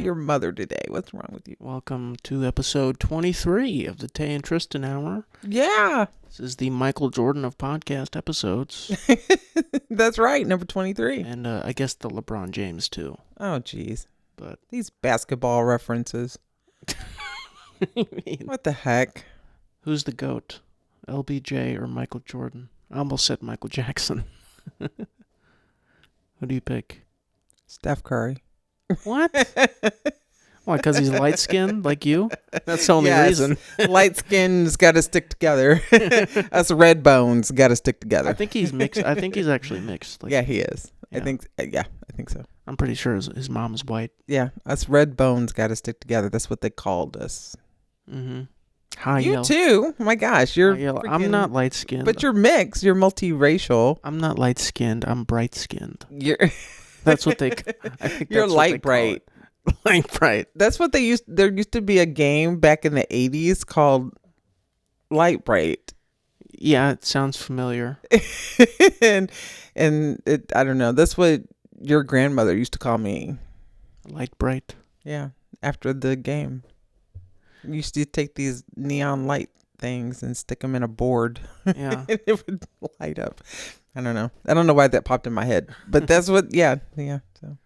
your mother today. What's wrong with you? Welcome to episode 23 of the Tay and Tristan Hour. Yeah. This is the Michael Jordan of podcast episodes. That's right, number 23. And I guess the LeBron James, too. Oh, geez. But these basketball references. What the heck? Who's the GOAT? LBJ or Michael Jordan? I almost said Michael Jackson. Who do you pick? Steph Curry. What? Why, because he's light-skinned like you? That's the only reason. Light-skinned's got to stick together. Us red bones got to stick together. I think he's mixed. I think he's actually mixed. Yeah, he is. Yeah. I think so. I'm pretty sure his mom's white. Yeah, us red bones got to stick together. That's what they called us. Mm-hmm. You too. My gosh, I'm not light-skinned. But you're mixed. You're multiracial. I'm not light-skinned. I'm bright-skinned. That's what they. I think you're light bright. Light bright. That's what they used. There used to be a game back in the 80s called Light Bright. Yeah, it sounds familiar. and it, I don't know. That's what your grandmother used to call me. Light bright. Yeah, after the game. You used to take these neon light things and stick them in a board. Yeah. And it would light up. I don't know. I don't know why that popped in my head. But that's what, yeah. So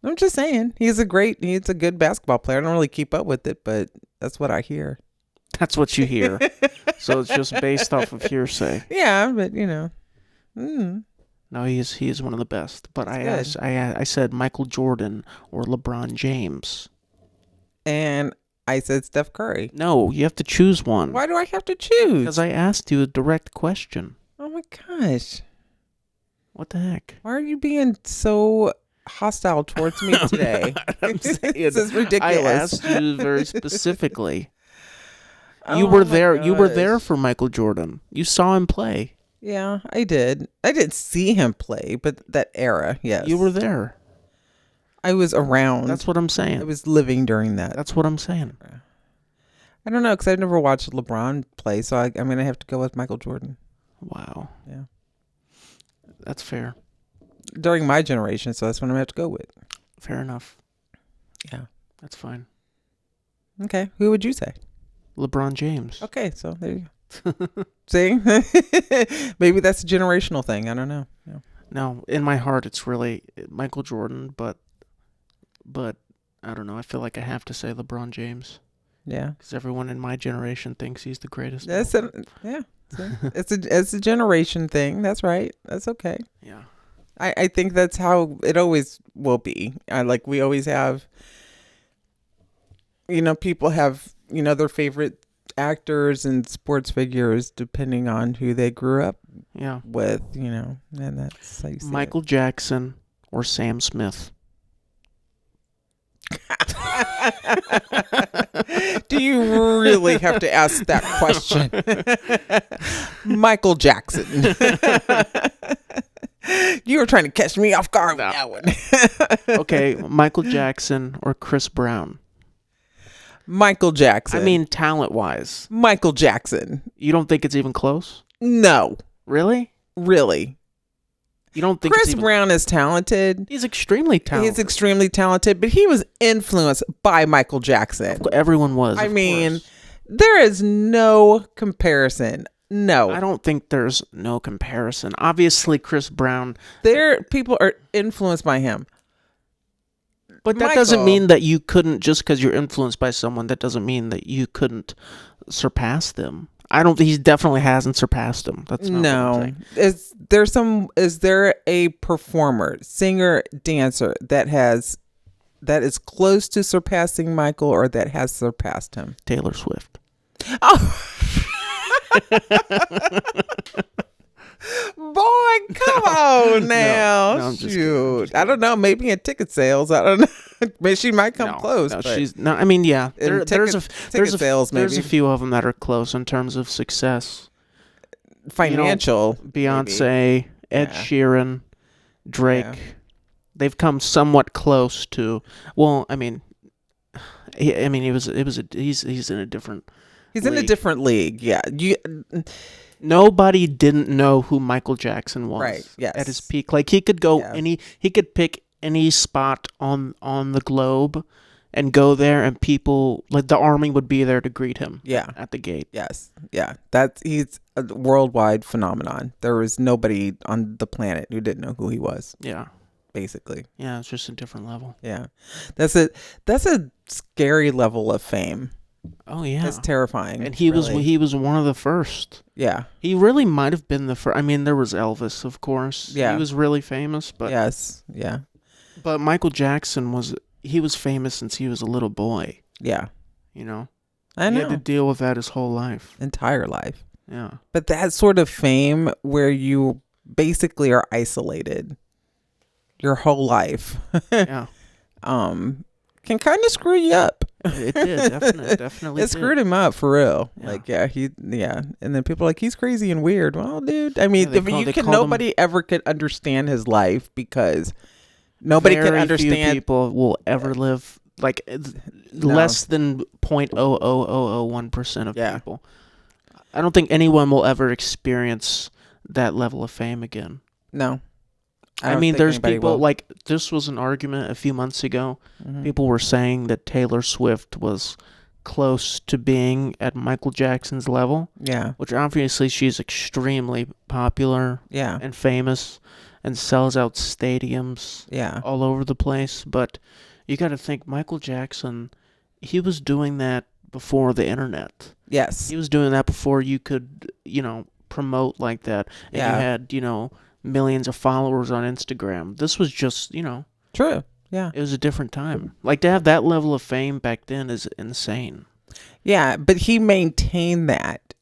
I'm just saying. He's a good basketball player. I don't really keep up with it, but that's what I hear. That's what you hear. So it's just based off of hearsay. Yeah, but No, he is one of the best. But I said Michael Jordan or LeBron James. And I said Steph Curry. No, you have to choose one. Why do I have to choose? Because I asked you a direct question. Oh my gosh. What the heck? Why are you being so hostile towards me today? This is ridiculous. I asked you very specifically. You were there. Gosh. You were there for Michael Jordan. You saw him play. Yeah, I did. I didn't see him play, but that era, yes. You were there. I was around. That's what I'm saying. I was living during that. That's what I'm saying. I don't know, because I've never watched LeBron play, so I'm going to have to go with Michael Jordan. Wow. Yeah. That's fair. During my generation, so that's what I'm going to have to go with. Fair enough. Yeah. That's fine. Okay. Who would you say? LeBron James. Okay, so there you go. See? Maybe that's a generational thing. I don't know. Yeah. No, in my heart, it's really Michael Jordan, but I don't know. I feel like I have to say LeBron James. Yeah. Because everyone in my generation thinks he's the greatest. Yeah. It's a generation thing. That's right. That's okay. Yeah. I think that's how it always will be. We always have, people have, their favorite actors and sports figures depending on who they grew up with, and that's how you see Michael Jackson or Sam Smith. Do you really have to ask that question? Michael Jackson. You were trying to catch me off guard with that one. Okay, Michael Jackson or Chris Brown? Michael Jackson. I mean, talent-wise. Michael Jackson. You don't think it's even close? No. Really? Really. You don't think Chris Brown is talented? He's extremely talented. But he was influenced by Michael Jackson. Everyone was. I mean, there is no comparison. No. I don't think there's no comparison. Obviously, Chris Brown. People are influenced by him. But that doesn't mean that you couldn't, just because you're influenced by someone, that doesn't mean that you couldn't surpass them. He definitely hasn't surpassed them. That's not what I'm saying. Is there a performer, singer, dancer that is close to surpassing Michael or that has surpassed him? Taylor Swift. Oh. Boy, come on now. No, shoot. I don't know. Maybe in ticket sales. I don't know. Maybe she might come close. No, but she's not. I mean, yeah. There's a few of them that are close in terms of success. Financial. Beyonce, maybe. Ed Sheeran, Drake. Yeah. They've come somewhat close to. Well, I mean, he's in a different. He's in a different league. Yeah. Nobody didn't know who Michael Jackson was right, yes. at his peak. Like he could go he could pick any spot on the globe and go there, and people, like the army would be there to greet him at the gate. Yes. Yeah. He's a worldwide phenomenon. There was nobody on the planet who didn't know who he was. Yeah. Basically. Yeah, it's just a different level. Yeah. That's a scary level of fame. Oh yeah. It's terrifying. And he was one of the first. Yeah. He really might have been the first. I mean, there was Elvis, of course. Yeah. He was really famous, but yes. Yeah. But Michael Jackson was famous since he was a little boy. Yeah. You know. I know. He had to deal with that his whole life. Entire life. Yeah. But that sort of fame where you basically are isolated your whole life. Yeah. Can kind of screw you up. It did. Definitely it screwed him up for real. Yeah. And then people are like, he's crazy and weird. Well, dude, I mean, nobody ever could understand his life because nobody can understand. Few people will ever live like less than 0.00001% of people. I don't think anyone will ever experience that level of fame again. No. I mean, there's people like this was an argument a few months ago. Mm-hmm. People were saying that Taylor Swift was close to being at Michael Jackson's level. Yeah. Which obviously she's extremely popular. Yeah. And famous and sells out stadiums. Yeah. All over the place. But you got to think Michael Jackson, he was doing that before the internet. Yes. He was doing that before you could, promote like that. And you had, millions of followers on Instagram. This was just, True. Yeah. It was a different time. Like to have that level of fame back then is insane. Yeah, but he maintained that.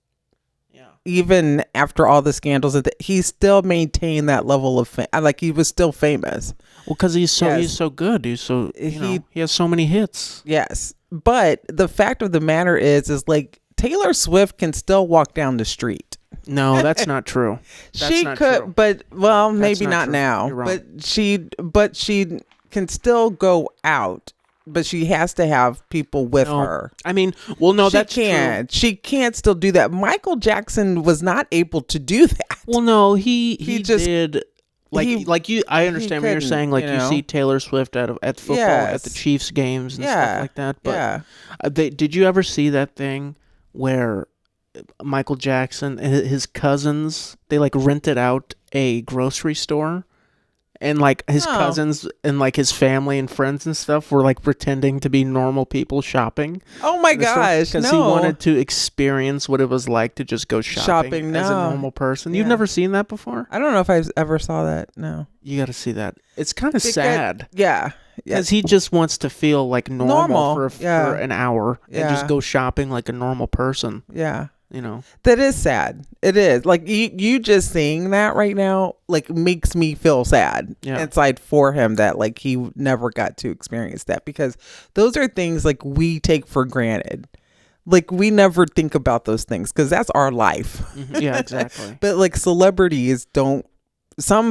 Yeah. Even after all the scandals, he still maintained that level of fame. Like he was still famous. Well, because he's so good. He's so he has so many hits. Yes, but the fact of the matter is like Taylor Swift can still walk down the street. No, that's not true. She could, but maybe not now. But she can still go out, but she has to have people with her. I mean, that's true. She can't still do that. Michael Jackson was not able to do that. Well, no, he just did. I understand what you're saying. Like you see Taylor Swift at football at the Chiefs games and stuff like that. But did you ever see that thing where Michael Jackson and his cousins, they like rented out a grocery store, and like his cousins and like his family and friends and stuff were like pretending to be normal people shopping? Oh my gosh, because he wanted to experience what it was like to just go shopping as a normal person. You've never seen that before? I don't know if I ever saw that. No. You got to see that. It's kind of sad. Yeah. Because he just wants to feel like normal. For an hour and just go shopping like a normal person. Yeah. That is sad. It is. Like you just saying that right now like makes me feel sad inside for him that like he never got to experience that, because those are things like we take for granted. Like we never think about those things because that's our life. Mm-hmm. Yeah, exactly. But like some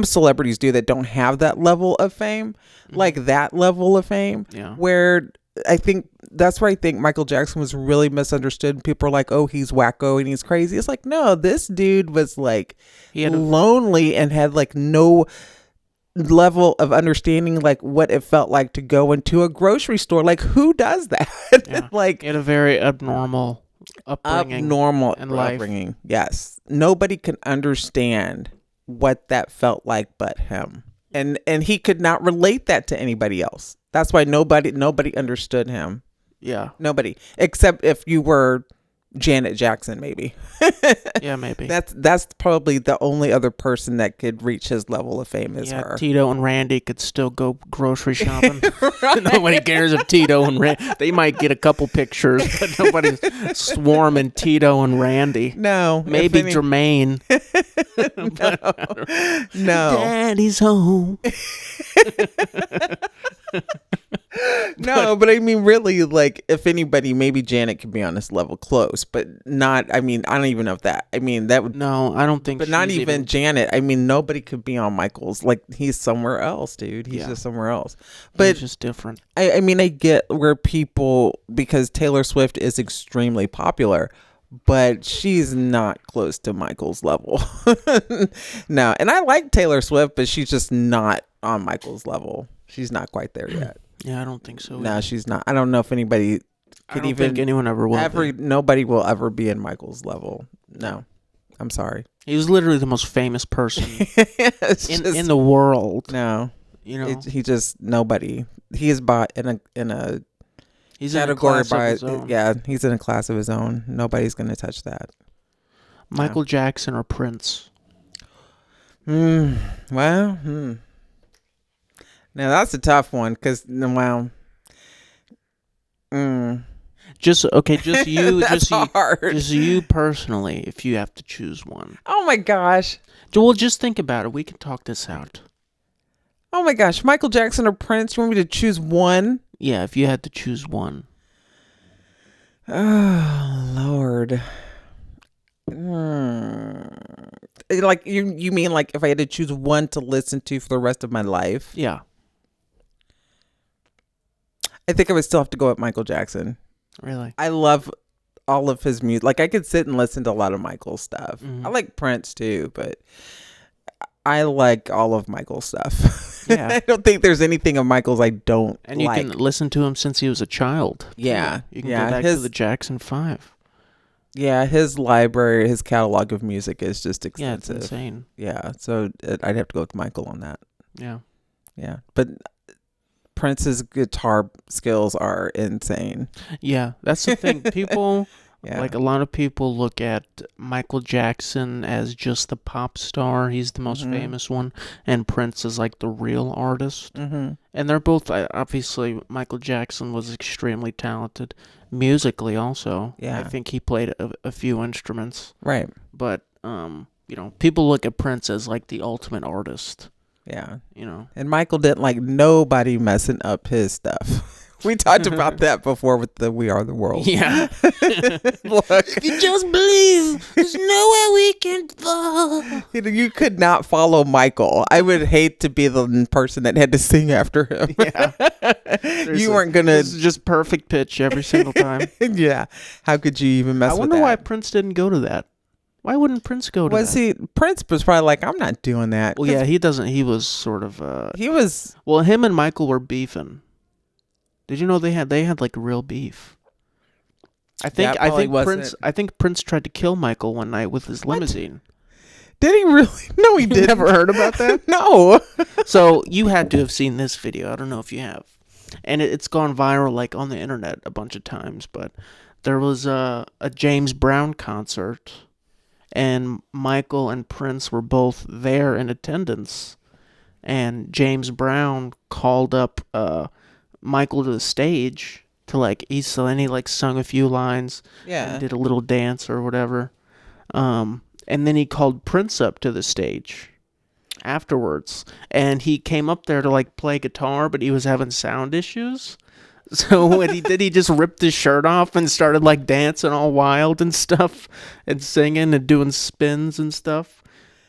celebrities do that don't have that level of fame, like that level of fame, where I think that's where I think Michael Jackson was really misunderstood. People are like, oh, he's wacko and he's crazy. It's like, no, this dude was like lonely and had like no level of understanding like what it felt like to go into a grocery store. Like who does that? Like he had a very abnormal upbringing. Upbringing. Yes. Nobody can understand what that felt like but him. And he could not relate that to anybody else. That's why nobody understood him. Yeah. Nobody. Except if you were Janet Jackson, maybe. Yeah, maybe. That's probably the only other person that could reach his level of fame is her. Tito and Randy could still go grocery shopping. Nobody cares if Tito and Randy. They might get a couple pictures, but nobody's swarming Tito and Randy. No. Maybe Jermaine. No. Daddy's home. No, but I mean, really, like, if anybody, maybe Janet could be on this level close, but not, I mean, I don't even know if that, I mean, that would. No, I don't think But not even Janet. I mean, nobody could be on Michael's. Like, he's somewhere else, dude. He's just somewhere else. But it's just different. I mean, I get where people, because Taylor Swift is extremely popular, but she's not close to Michael's level. No, and I like Taylor Swift, but she's just not on Michael's level. She's not quite there yet. Yeah, I don't think so. No, she's not. I don't know if anybody could think anyone ever will. Nobody will ever be in Michael's level. No, I'm sorry. He was literally the most famous person in the world. No, he just nobody. He is in a he's category in a class of his own. Yeah, he's in a class of his own. Nobody's gonna touch that. Michael Jackson or Prince? Well, now that's a tough one because Just you, that's hard. Just you personally. If you have to choose one. Oh my gosh. Well, just think about it. We can talk this out. Oh my gosh, Michael Jackson or Prince? You want me to choose one? Yeah, if you had to choose one. Oh Lord. Like you mean like if I had to choose one to listen to for the rest of my life? Yeah. I think I would still have to go with Michael Jackson. Really? I love all of his music. Like I could sit and listen to a lot of Michael's stuff. I like Prince too, but I like all of Michael's stuff. Yeah. I don't think there's anything of Michael's I don't and you can listen to him since he was a child. Yeah. You can go back to the Jackson 5. Yeah, his library, his catalog of music is just extensive. Yeah, it's insane. Yeah, so I'd have to go with Michael on that. Yeah. Yeah, but Prince's guitar skills are insane. Yeah, that's the thing. People, like a lot of people look at Michael Jackson as just the pop star. He's the most famous one. And Prince is like the real artist. And they're both, obviously, Michael Jackson was extremely talented. Musically also. Yeah. I think he played a few instruments. Right. But, people look at Prince as like the ultimate artist. Yeah. And Michael didn't like nobody messing up his stuff. We talked about that before with the We Are the World. Yeah. Look. If you just believe, there's nowhere we can fall. You could not follow Michael. I would hate to be the person that had to sing after him. Yeah. You weren't going to. This is just perfect pitch every single time. Yeah. How could you even mess with that? I wonder why Prince didn't go to that. Why wouldn't Prince go to that? Prince was probably like, I'm not doing that. Well, yeah, he doesn't. He was sort of. Well, him and Michael were beefing. Did you know they had like real beef? I think Prince tried to kill Michael one night with his limousine. Did he really? No, he didn't. Never heard about that? No. So you had to have seen this video. I don't know if you have. And it's gone viral like on the internet a bunch of times. But there was a James Brown concert, and Michael and Prince were both there in attendance. And James Brown called up Michael to the stage to he sung a few lines. Yeah. And did a little dance or whatever. And then he called Prince up to the stage afterwards. And he came up there to play guitar, but he was having sound issues. So what he did, he just ripped his shirt off and started dancing all wild and stuff and singing and doing spins and stuff.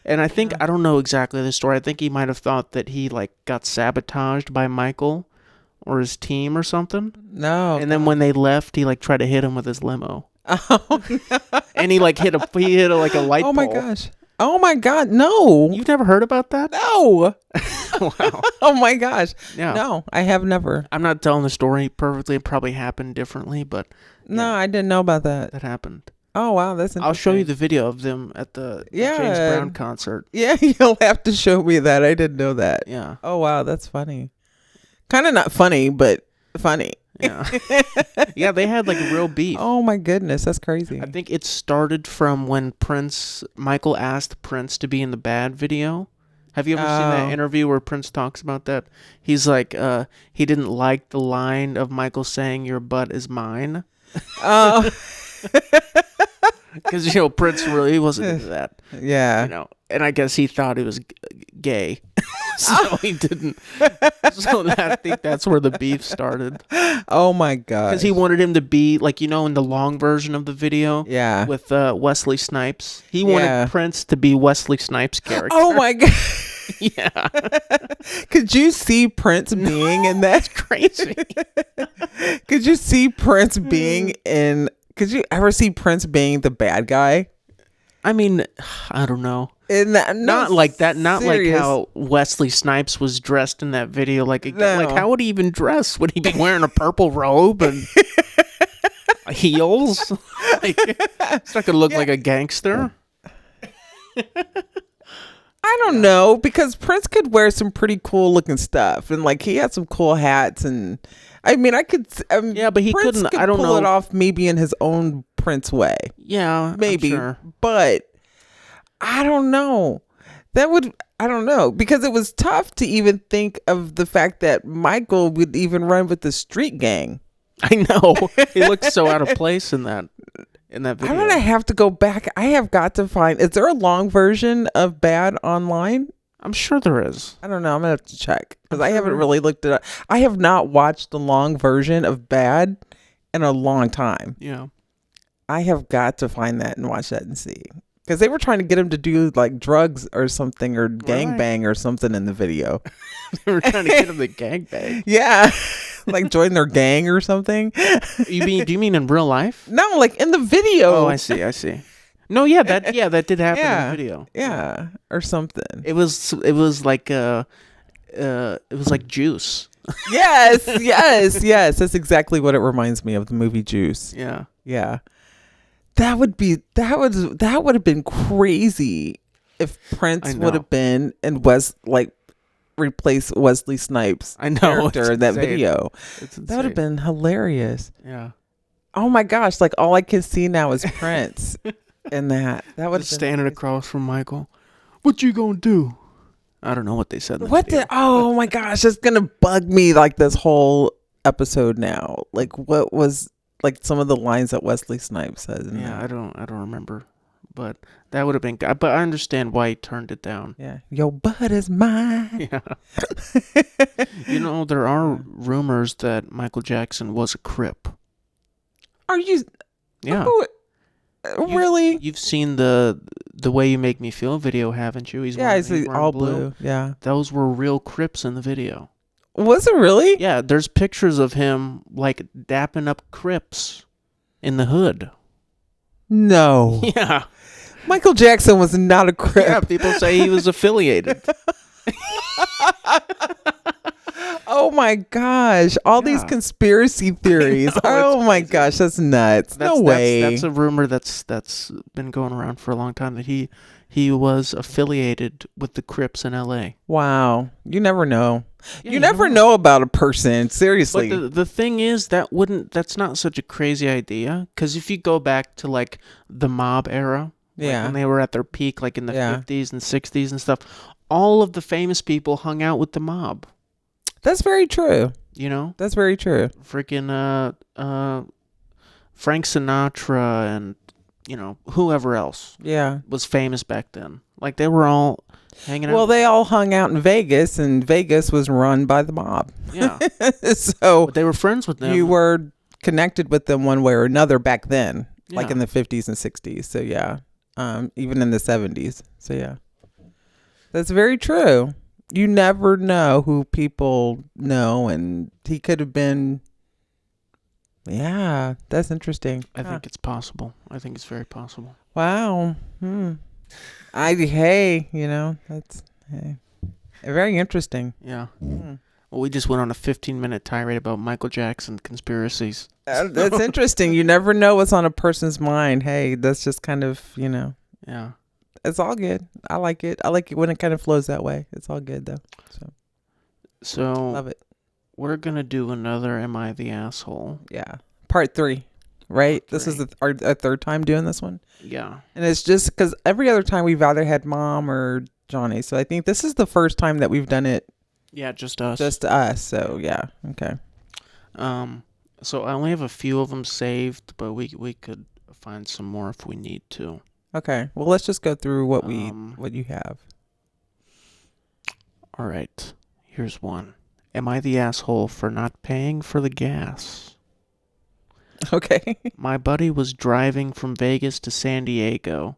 And I think, I don't know exactly the story. I think he might have thought that he got sabotaged by Michael or his team or something. No. And then when they left, he tried to hit him with his limo. Oh no. And he hit a light pole. Oh my gosh. Oh my God, no. You've never heard about that? No. Wow. Oh my gosh. Yeah. No, I have never. I'm not telling the story perfectly. It probably happened differently, but no, I didn't know about that. That happened. Oh wow, that's interesting. I'll show you the video of them at the James Brown concert. Yeah, you'll have to show me that. I didn't know that. Yeah. Oh wow, that's funny. Kind of not funny, but funny. Yeah. Yeah, they had real beef. Oh my goodness, that's crazy. I think it started from when Michael asked Prince to be in the Bad video. Have you ever seen that interview where Prince talks about that? He's he didn't like the line of Michael saying, "Your butt is mine." Oh. Because, Prince really wasn't into that. Yeah. And I guess he thought he was gay. So he didn't. So I think that's where the beef started. Oh, my God. Because he wanted him to be, in the long version of the video. Yeah. With Wesley Snipes. He wanted Prince to be Wesley Snipes' character. Oh, my God. Yeah. Could you see Prince being in that? That's crazy. Could you see Prince being in... Could you ever see Prince being the bad guy? I mean, I don't know. Not like that. Not serious. like how Wesley Snipes was dressed in that video. Like how would he even dress? Would he be wearing a purple robe and heels? Like, it's not gonna look like a gangster. I don't know, because Prince could wear some pretty cool looking stuff, and like he had some cool hats, and I mean, I could. Yeah, but he Prince couldn't. Could I don't pull know. it off maybe in his own Prince way. Yeah, maybe, sure. But I don't know. I don't know, because it was tough to even think of the fact that Michael would even run with the street gang. I know. He looked so out of place in that video. I'm gonna have to go back. I have got to find. Is there a long version of Bad online? I'm sure there is. I don't know. I'm gonna have to check, because I haven't really looked it up. I have not watched the long version of Bad in a long time. Yeah. I have got to find that and watch that and see, because they were trying to get him to do like drugs or something, or gangbang or something in the video. They were trying to get him to gangbang. Yeah. Like join their gang or something. Do you mean in real life? No, like in the video. Oh, I see. No, yeah, that did happen in the video. Yeah, or something. It was like Juice. Yes. That's exactly what it reminds me of, the movie Juice. Yeah. That would have been crazy if Prince would have been and was like replace Wesley Snipes' character in that video. That would have been hilarious. Yeah. Oh my gosh! Like all I can see now is Prince in that. That would have been standing across from Michael. What you gonna do? I don't know what they said. Oh my gosh! It's gonna bug me like this whole episode now. Like what was like some of the lines that Wesley Snipes says? I don't remember. But that would have been good. But I understand why he turned it down. Yeah. Your butt is mine. Yeah. There are rumors that Michael Jackson was a Crip. Are you? Yeah. Oh, really? You've seen the Way You Make Me Feel video, haven't you? He's all blue. Yeah. Those were real Crips in the video. Was it really? Yeah. There's pictures of him like dapping up Crips in the hood. No. Yeah. Michael Jackson was not a Crip. Yeah, people say he was affiliated. Oh my gosh. All these conspiracy theories. Oh my gosh, that's nuts. No way. That's a rumor that's been going around for a long time, that he was affiliated with the Crips in LA. Wow. You never know. Yeah, you never know about a person, seriously. But the thing is, that's not such a crazy idea, because if you go back to like the mob era, when they were at their peak, like in the 50s and 60s and stuff, all of the famous people hung out with the mob. That's very true. That's very true. Freaking Frank Sinatra and whoever else was famous back then. Like they were all hanging out. Well, they all hung out in Vegas, and Vegas was run by the mob. Yeah. So but they were friends with them. You were connected with them one way or another back then, like in the 50s and 60s. So yeah. Even in the 70s. So yeah. That's very true. You never know who people know, and he could have been. Yeah, that's interesting. I think it's possible. I think it's very possible. Wow. That's very interesting. Yeah. Well, we just went on a 15-minute tirade about Michael Jackson conspiracies. That's interesting. You never know what's on a person's mind. Hey, that's just kind of, Yeah. It's all good. I like it. I like it when it kind of flows that way. It's all good, though. So love it. We're going to do another Am I the Asshole? Yeah. Part 3, right? Part 3. This is our third time doing this one. Yeah. And it's just because every other time we've either had Mom or Johnny. So I think this is the first time that we've done it. Yeah, just us. Just us. So, yeah. Okay. So I only have a few of them saved, but we could find some more if we need to. Okay. Well, let's just go through what you have. All right. Here's one. Am I the asshole for not paying for the gas? Okay. My buddy was driving from Vegas to San Diego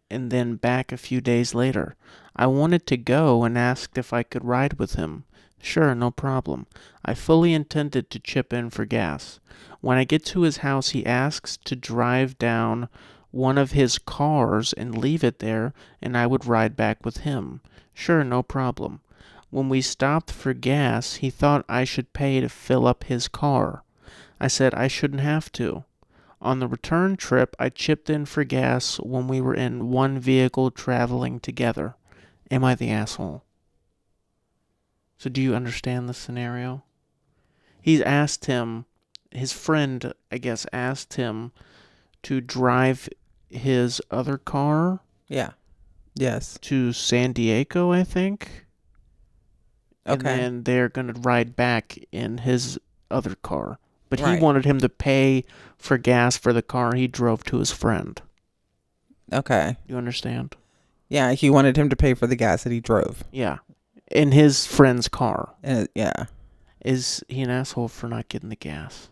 and then back a few days later. I wanted to go and asked if I could ride with him. Sure, no problem. I fully intended to chip in for gas. When I get to his house, he asks to drive down one of his cars and leave it there, and I would ride back with him. Sure, no problem. When we stopped for gas, he thought I should pay to fill up his car. I said I shouldn't have to. On the return trip, I chipped in for gas when we were in one vehicle traveling together. Am I the asshole? So do you understand the scenario? He's asked him, his friend, I guess, asked him to drive his other car. Yeah. Yes. To San Diego, I think. Okay. And then they're going to ride back in his other car. But Right. he wanted him to pay for gas for the car he drove to his friend. Okay. You understand? Yeah, he wanted him to pay for the gas that he drove. Yeah. In his friend's car. Yeah. Is he an asshole for not getting the gas?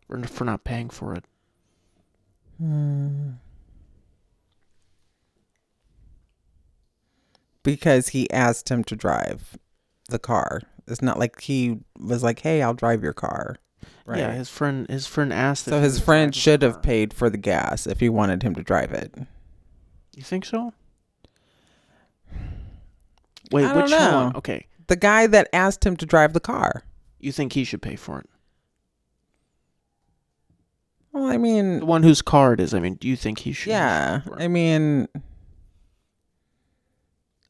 Or for not paying for it? Because he asked him to drive the car. It's not like he was like, "Hey, I'll drive your car." Right. Yeah, his friend asked. So his friend should have paid for the gas if he wanted him to drive it. You think so? Wait, I don't know. Hold on. Okay. The guy that asked him to drive the car. You think he should pay for it? Well, I mean, the one whose car it is. I mean, do you think he should? Yeah. I mean,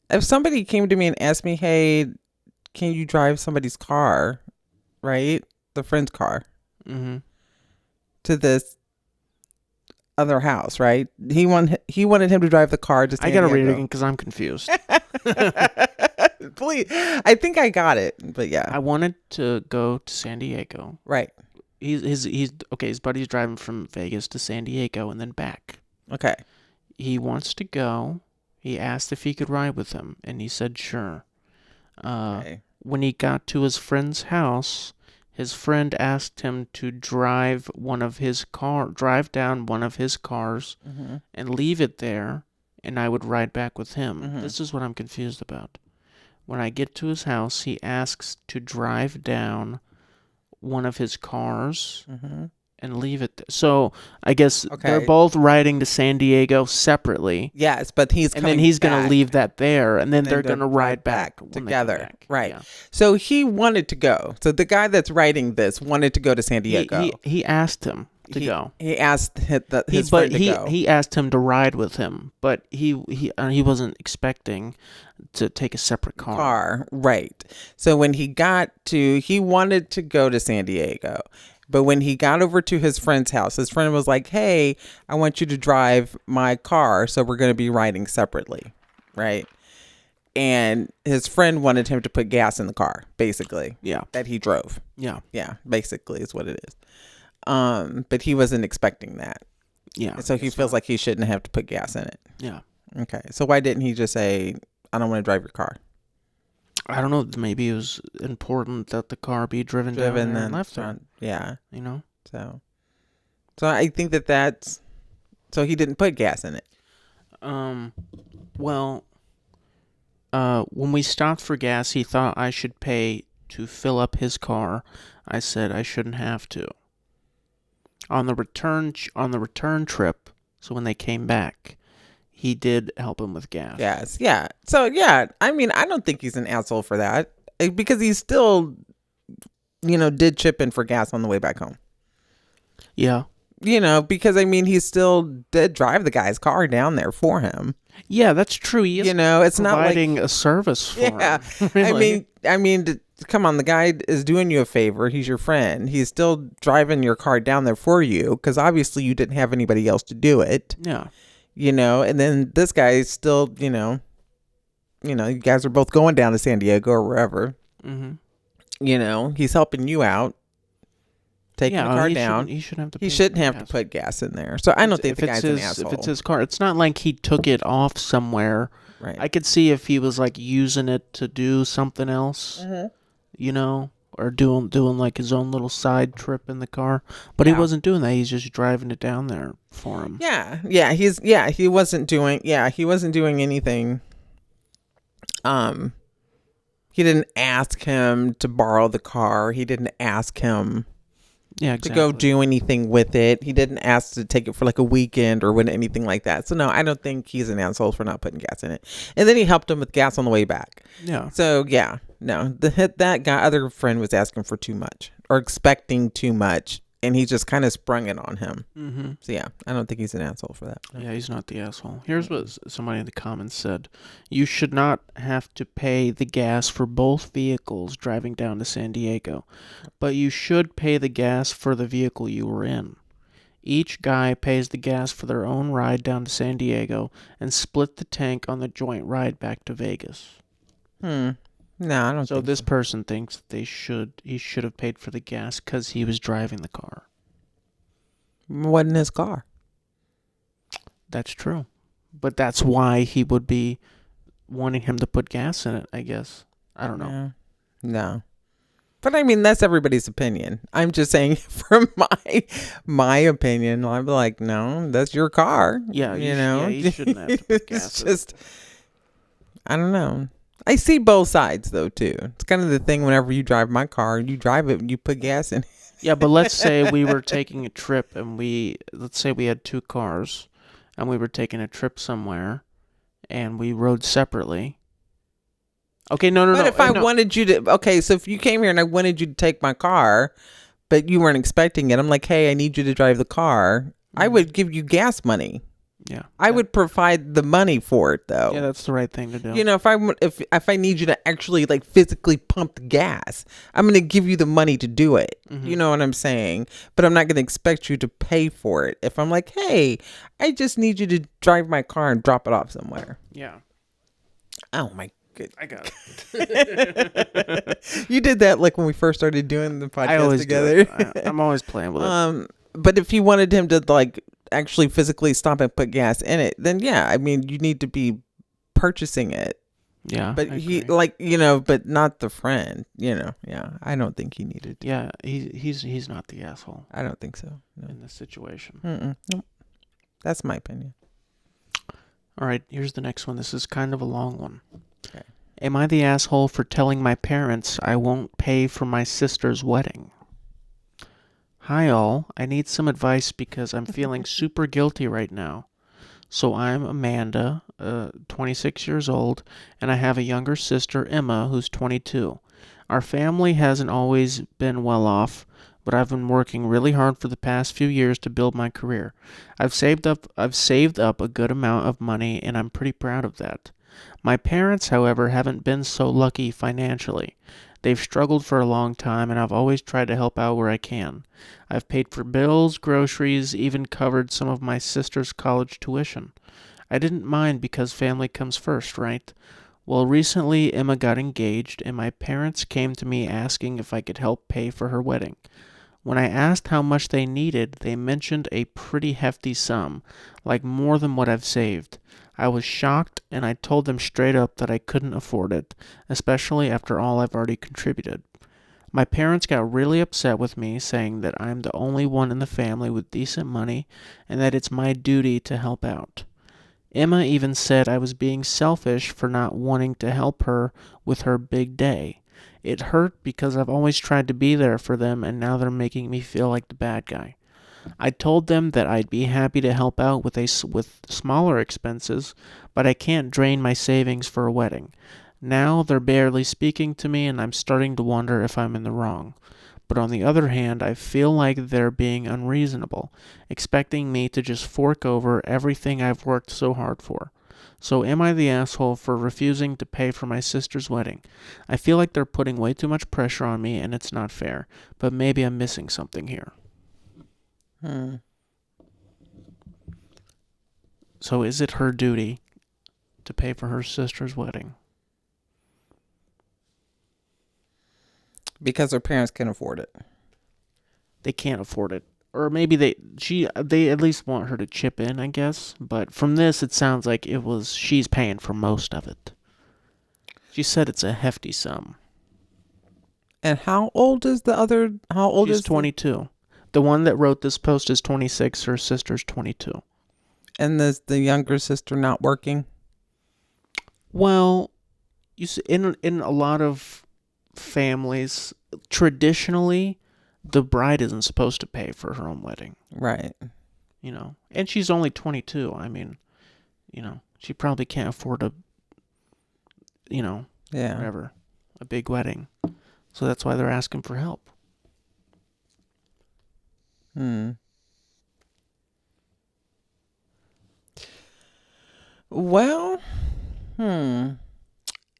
if somebody came to me and asked me, "Hey, can you drive somebody's car?" Right? The friend's car. Mm-hmm. To this other house, right? He wanted him to drive the car to San Diego. I gotta read it again because I'm confused. Please, I think I got it, but yeah. I wanted to go to San Diego. Right. He's okay. His buddy's driving from Vegas to San Diego and then back. Okay. He wants to go. He asked if he could ride with him, and he said sure. Okay. When he got to his friend's house, his friend asked him to drive down one of his cars, Mm-hmm. and leave it there, and I would ride back with him. Mm-hmm. This is what I'm confused about. When I get to his house, he asks to drive down one of his cars Mm-hmm. and leave it there. So I guess Okay. they're both riding to San Diego separately. Yes, but he's and then he's going to leave that there, and then they're going to ride back together. Right. Yeah. So he wanted to go. So the guy that's writing this wanted to go to San Diego. He asked him to go. He asked his friend to go. He asked him to ride with him, but he wasn't expecting to take a separate car. Right. So when he wanted to go to San Diego. But when he got over to his friend's house, his friend was like, "Hey, I want you to drive my car, so we're going to be riding separately." Right? And his friend wanted him to put gas in the car, basically. Yeah. That he drove. Yeah. Yeah, basically is what it is. But he wasn't expecting that. Yeah. So he feels like he shouldn't have to put gas in it. Yeah. Okay. So why didn't he just say, "I don't want to drive your car"? I don't know. Maybe it was important that the car be driven down there and left there. Yeah. You know? So I think that's... So he didn't put gas in it. Well, when we stopped for gas, he thought I should pay to fill up his car. I said I shouldn't have to. On the return trip, so when they came back, he did help him with gas. Yes. Yeah. So, yeah, I mean, I don't think he's an asshole for that because he still, did chip in for gas on the way back home. Yeah. Because, I mean, he still did drive the guy's car down there for him. Yeah, that's true. He is it's providing not like a service for him. Really. I mean, come on, the guy is doing you a favor. He's your friend. He's still driving your car down there for you because obviously you didn't have anybody else to do it. Yeah. And then this guy is still, you guys are both going down to San Diego or wherever. Mm-hmm. He's helping you out, taking the car down. He shouldn't have to. He shouldn't have to put gas in there. So I don't think the guy's an asshole. If it's his car, it's not like he took it off somewhere. Right. I could see if he was like using it to do something else, or doing like his own little side trip in the car. But he wasn't doing that. He's just driving it down there for him. Yeah. He wasn't doing anything. He didn't ask him to borrow the car. He didn't ask him, Yeah, exactly. To go do anything with it. He didn't ask to take it for like a weekend or anything like that. So no, I don't think he's an asshole for not putting gas in it. And then he helped him with gas on the way back. Yeah. So yeah, no, that guy, other friend was asking for too much or expecting too much, and he just kind of sprung it on him. Mm-hmm. So yeah, I don't think he's an asshole for that. No. Yeah, he's not the asshole. Here's what somebody in the comments said. You should not have to pay the gas for both vehicles driving down to San Diego, but you should pay the gas for the vehicle you were in. Each guy pays the gas for their own ride down to San Diego and split the tank on the joint ride back to Vegas. No, I don't so think this so. person thinks he should have paid for the gas because he was driving the car. Wasn't his car. That's true. But that's why he would be wanting him to put gas in it, I guess. I don't know. Yeah. No. But I mean, that's everybody's opinion. I'm just saying from my opinion, I'm like, no, that's your car. Yeah, you shouldn't have to put gas It's in just, I don't know. I see both sides, though, too. It's kind of the thing whenever you drive my car, you drive it and you put gas in it. Yeah, but let's say we were taking a trip and let's say we had two cars and we were taking a trip somewhere and we rode separately. Okay, no. But if I wanted you to, okay, so if you came here and I wanted you to take my car, but you weren't expecting it, I'm like, hey, I need you to drive the car. I would give you gas money. Yeah. I would provide the money for it, though. Yeah, that's the right thing to do. You know, if I need you to actually like physically pump the gas, I'm going to give you the money to do it. Mm-hmm. You know what I'm saying? But I'm not going to expect you to pay for it. If I'm like, hey, I just need you to drive my car and drop it off somewhere. Yeah. Oh my goodness. I got it. You did that like when we first started doing the podcast together. I'm always playing with it. But if you wanted him to like actually physically stop and put gas in it, then yeah, I mean, you need to be purchasing it. Yeah. But he like, but not the friend, yeah. I don't think he needed to. Yeah, he's not the asshole. I don't think so. No. In this situation. Nope. That's my opinion. All right, here's the next one. This is kind of a long one. Okay. Am I the asshole for telling my parents I won't pay for my sister's wedding? Hi all, I need some advice because I'm feeling super guilty right now. So I'm Amanda, 26 years old, and I have a younger sister, Emma, who's 22. Our family hasn't always been well off, but I've been working really hard for the past few years to build my career. I've saved up a good amount of money, and I'm pretty proud of that. My parents, however, haven't been so lucky financially. They've struggled for a long time, and I've always tried to help out where I can. I've paid for bills, groceries, even covered some of my sister's college tuition. I didn't mind because family comes first, right? Well, recently Emma got engaged, and my parents came to me asking if I could help pay for her wedding. When I asked how much they needed, they mentioned a pretty hefty sum, like more than what I've saved. I was shocked, and I told them straight up that I couldn't afford it, especially after all I've already contributed. My parents got really upset with me, saying that I'm the only one in the family with decent money, and that it's my duty to help out. Emma even said I was being selfish for not wanting to help her with her big day. It hurt because I've always tried to be there for them, and now they're making me feel like the bad guy. I told them that I'd be happy to help out with smaller expenses, but I can't drain my savings for a wedding. Now they're barely speaking to me, and I'm starting to wonder if I'm in the wrong. But on the other hand, I feel like they're being unreasonable, expecting me to just fork over everything I've worked so hard for. So am I the asshole for refusing to pay for my sister's wedding? I feel like they're putting way too much pressure on me, and it's not fair, but maybe I'm missing something here. So is it her duty to pay for her sister's wedding? Because her parents can afford it. They can't afford it. Or maybe they at least want her to chip in, I guess. But from this, it sounds like she's paying for most of it. She said it's a hefty sum. And how old is the other? She's 22. The one that wrote this post is 26. Her sister's 22. And is the younger sister not working? Well, you see, in a lot of families, traditionally, the bride isn't supposed to pay for her own wedding. Right. And she's only 22. I mean, she probably can't afford whatever, a big wedding. So that's why they're asking for help. Well,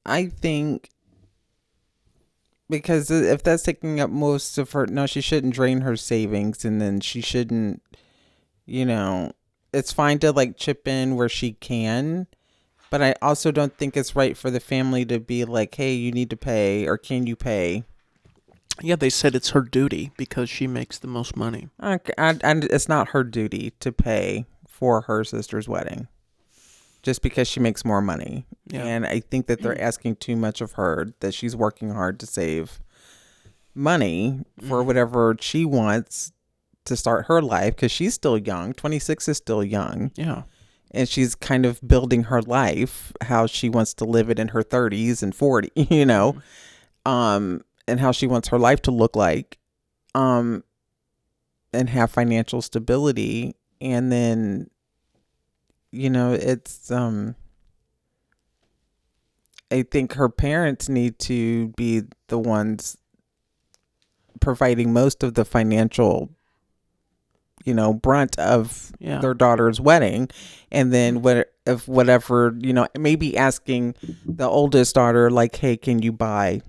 I think because if that's taking up most of her, no, she shouldn't drain her savings, and then she shouldn't, it's fine to like chip in where she can, but I also don't think it's right for the family to be like, hey, you need to pay, or can you pay? Yeah, they said it's her duty because she makes the most money. Okay, and it's not her duty to pay for her sister's wedding just because she makes more money. Yeah. And I think that they're asking too much of her, that she's working hard to save money for whatever she wants to start her life, because she's still young. 26 is still young. Yeah. And she's kind of building her life, how she wants to live it in her 30s and 40, and how she wants her life to look like, and have financial stability. And then, it's, I think her parents need to be the ones providing most of the financial, brunt of their daughter's wedding. And then whatever, maybe asking the oldest daughter, like, hey, can you buy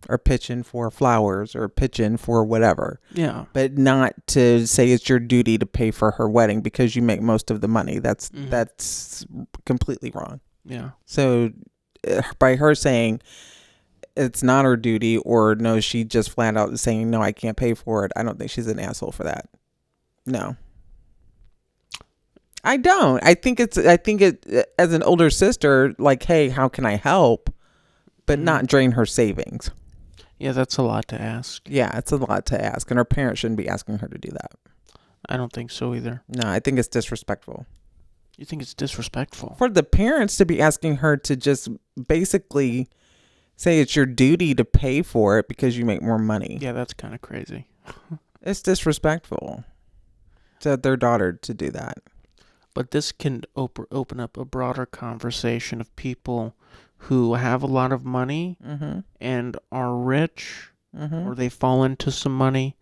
or pitch in for flowers or pitch in for whatever. Yeah. But not to say it's your duty to pay for her wedding because you make most of the money. That's completely wrong. Yeah. So by her saying it's not her duty, or no, she just flat out saying, no, I can't pay for it, I don't think she's an asshole for that. No. I don't. I think it as an older sister, like, hey, how can I help? But not drain her savings. Yeah, that's a lot to ask. Yeah, it's a lot to ask. And her parents shouldn't be asking her to do that. I don't think so either. No, I think it's disrespectful. You think it's disrespectful? For the parents to be asking her to just basically say it's your duty to pay for it because you make more money. Yeah, that's kind of crazy. It's disrespectful to their daughter to do that. But this can open up a broader conversation of people who have a lot of money and are rich, or they fall into some money,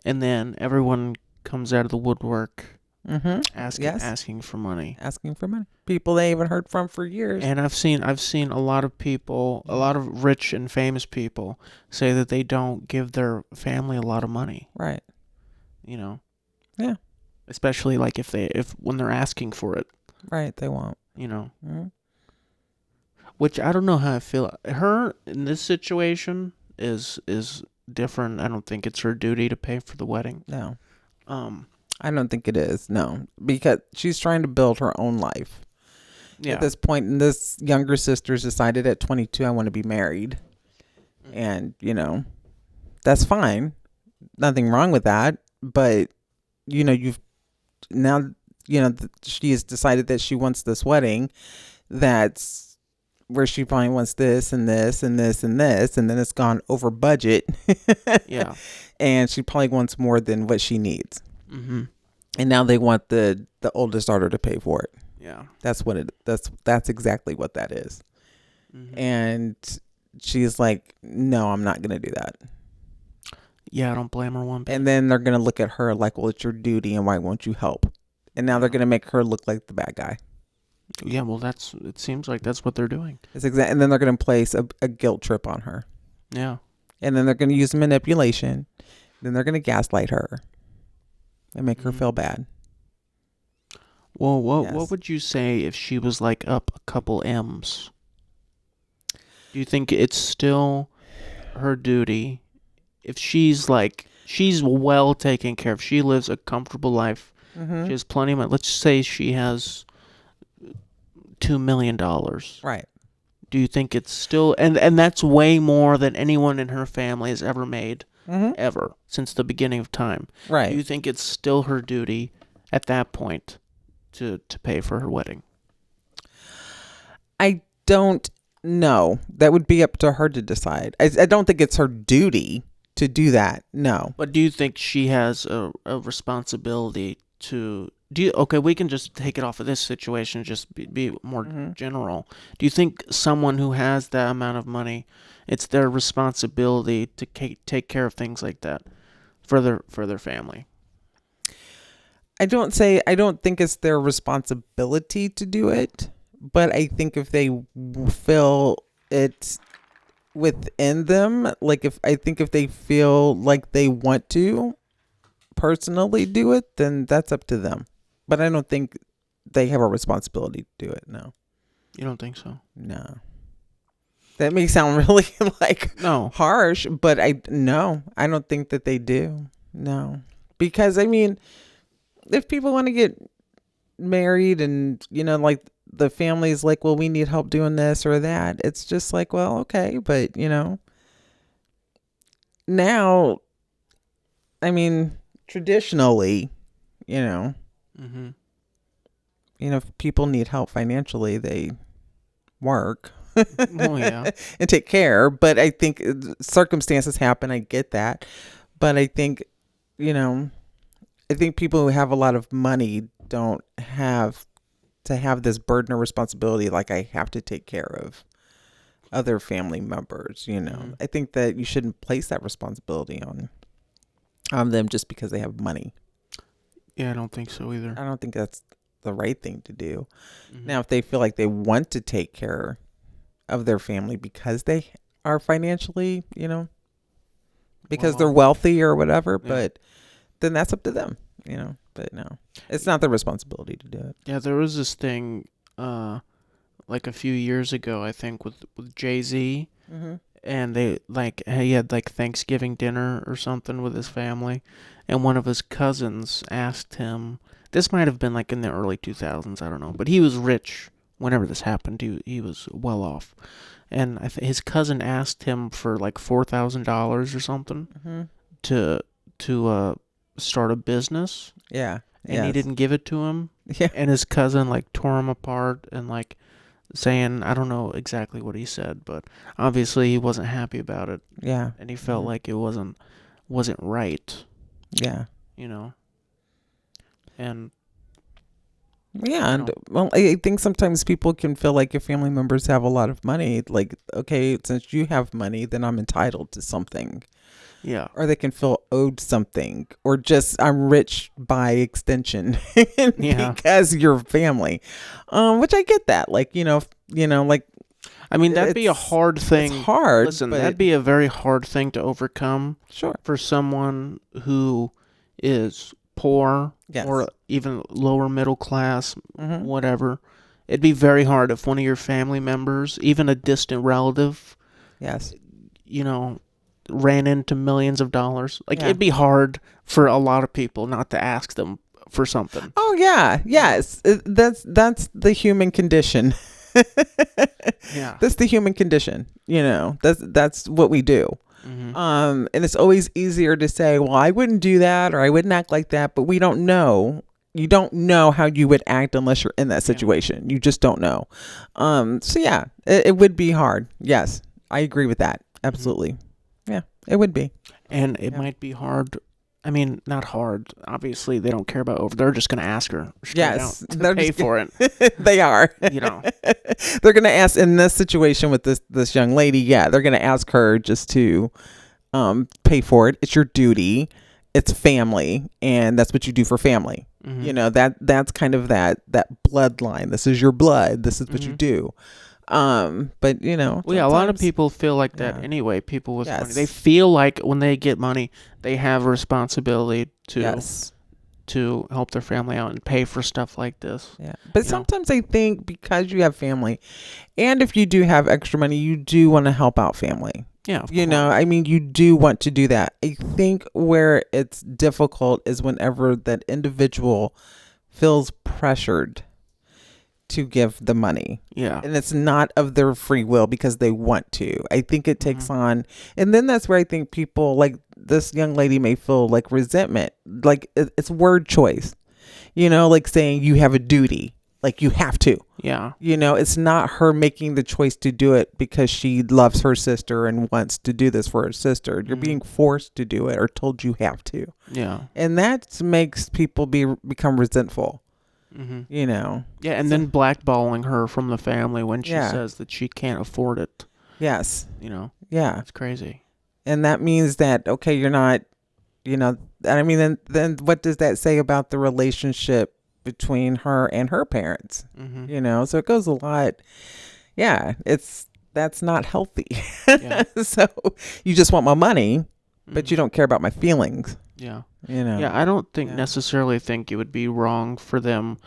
and then everyone comes out of the woodwork asking for money. Asking for money. People they haven't heard from for years. And I've seen a lot of people, a lot of rich and famous people say that they don't give their family a lot of money. Right. Yeah. Especially like if when they're asking for it. Right, they won't. Mm-hmm. Which I don't know how I feel. Her in this situation is different. I don't think it's her duty to pay for the wedding. No. I don't think it is. No, because she's trying to build her own life. Yeah. At this point, and this younger sister's decided at 22, I want to be married, and that's fine. Nothing wrong with that. But she has decided that she wants this wedding. That's where she probably wants this and this and this and this, and then it's gone over budget. Yeah. And she probably wants more than what she needs. Mm-hmm. And now they want the oldest daughter to pay for it. Yeah. That's exactly what that is. Mm-hmm. And she's like, no, I'm not going to do that. Yeah, I don't blame her one bit. And then they're going to look at her like, well, it's your duty, and why won't you help? And now they're going to make her look like the bad guy. Yeah, well, it seems like that's what they're doing. And then they're going to place a guilt trip on her. Yeah. And then they're going to use manipulation. Then they're going to gaslight her and make her feel bad. Well, what would you say if she was like up a couple M's? Do you think it's still her duty if she's well taken care of? She lives a comfortable life. Mm-hmm. She has plenty of money. Let's say she has $2 million. Right. Do you think it's still, and that's way more than anyone in her family has ever made, ever, since the beginning of time. Right. Do you think it's still her duty at that point to pay for her wedding? I don't know. That would be up to her to decide. I don't think it's her duty to do that. No. But do you think she has a responsibility to okay, we can just take it off of this situation, just be more general. Do you think someone who has that amount of money, it's their responsibility to take care of things like that for their family? I don't think it's their responsibility to do it, but I think if they feel it within them, like if they feel like they want to personally do it, then that's up to them. But I don't think they have a responsibility to do it. No. You don't think so? No. That may sound really harsh, but I don't think that they do. No. Because I mean, if people want to get married and, like the family's like, well, we need help doing this or that, it's just like, well, okay. But, now, I mean, traditionally, if people need help financially, they work. Oh, yeah. And take care. But I think circumstances happen. I get that. But I think, people who have a lot of money don't have to have this burden or responsibility like I have to take care of other family members, I think that you shouldn't place that responsibility on them just because they have money. Yeah, I don't think so either. I don't think that's the right thing to do. Now, if they feel like they want to take care of their family because they are financially, because they're wealthy or whatever, but then that's up to them, but no, it's not their responsibility to do it. Yeah, there was this thing, like a few years ago, I think, with Jay-Z, and he had like Thanksgiving dinner or something with his family, and one of his cousins asked him, this might have been like in the early 2000s, I don't know, but he was rich whenever this happened. He was well off, and his cousin asked him for like $4,000 or something to start a business. Yeah. And he didn't give it to him. Yeah. And his cousin like tore him apart and like saying, I don't know exactly what he said, but obviously he wasn't happy about it. Yeah. And he felt like it wasn't right. Yeah. And yeah, and well, I think sometimes people can feel like if family members have a lot of money, like, okay, since you have money, then I'm entitled to something. Yeah. Or they can feel owed something, or just I'm rich by extension because you're family. Which I get that. Like, like, I mean, that'd be a hard thing. It's hard. Listen, that'd be a very hard thing to overcome. Sure. For someone who is poor or even lower middle class, whatever. It'd be very hard if one of your family members, even a distant relative, ran into millions of dollars. Like, it'd be hard for a lot of people not to ask them for something. Oh, yeah. Yes. That's the human condition. Yeah. That's the human condition. That's what we do. And it's always easier to say, well, I wouldn't do that, or I wouldn't act like that, but we don't know. You don't know how you would act unless you're in that situation. You just don't know. So yeah, it would be hard. Yes, I agree with that. Absolutely. Yeah, it would be. And it might be hard. I mean, not hard. Obviously, they don't care about they're just going to ask her yes, to pay for it. They are. They're going to ask in this situation with this young lady. Yeah, they're going to ask her just to pay for it. It's your duty. It's family, and that's what you do for family. That's kind of that bloodline. This is your blood. This is what you do. But a lot of people feel like that anyway. People with money, they feel like when they get money, they have a responsibility to help their family out and pay for stuff like this. Yeah, but sometimes I think because you have family, and if you do have extra money, you do want to help out family. Yeah, I mean, you do want to do that. I think where it's difficult is whenever that individual feels pressured to give the money. Yeah. And it's not of their free will because they want to. I think it takes on, and then that's where I think people like this young lady may feel like resentment. Like it's word choice, like saying you have a duty. Like, you have to. Yeah. You know, it's not her making the choice to do it because she loves her sister and wants to do this for her sister. You're being forced to do it or told you have to. Yeah. And that makes people become resentful. You know. Yeah, and then blackballing her from the family when she says that she can't afford it. Yes. You know. Yeah. It's crazy. And that means that, okay, you're not, you know, I mean, then what does that say about the relationship between her and her parents? You know, so it goes a lot. Yeah, that's not healthy. Yeah. So you just want my money, but you don't care about my feelings. Yeah. You know. Yeah, I don't necessarily think it would be wrong for them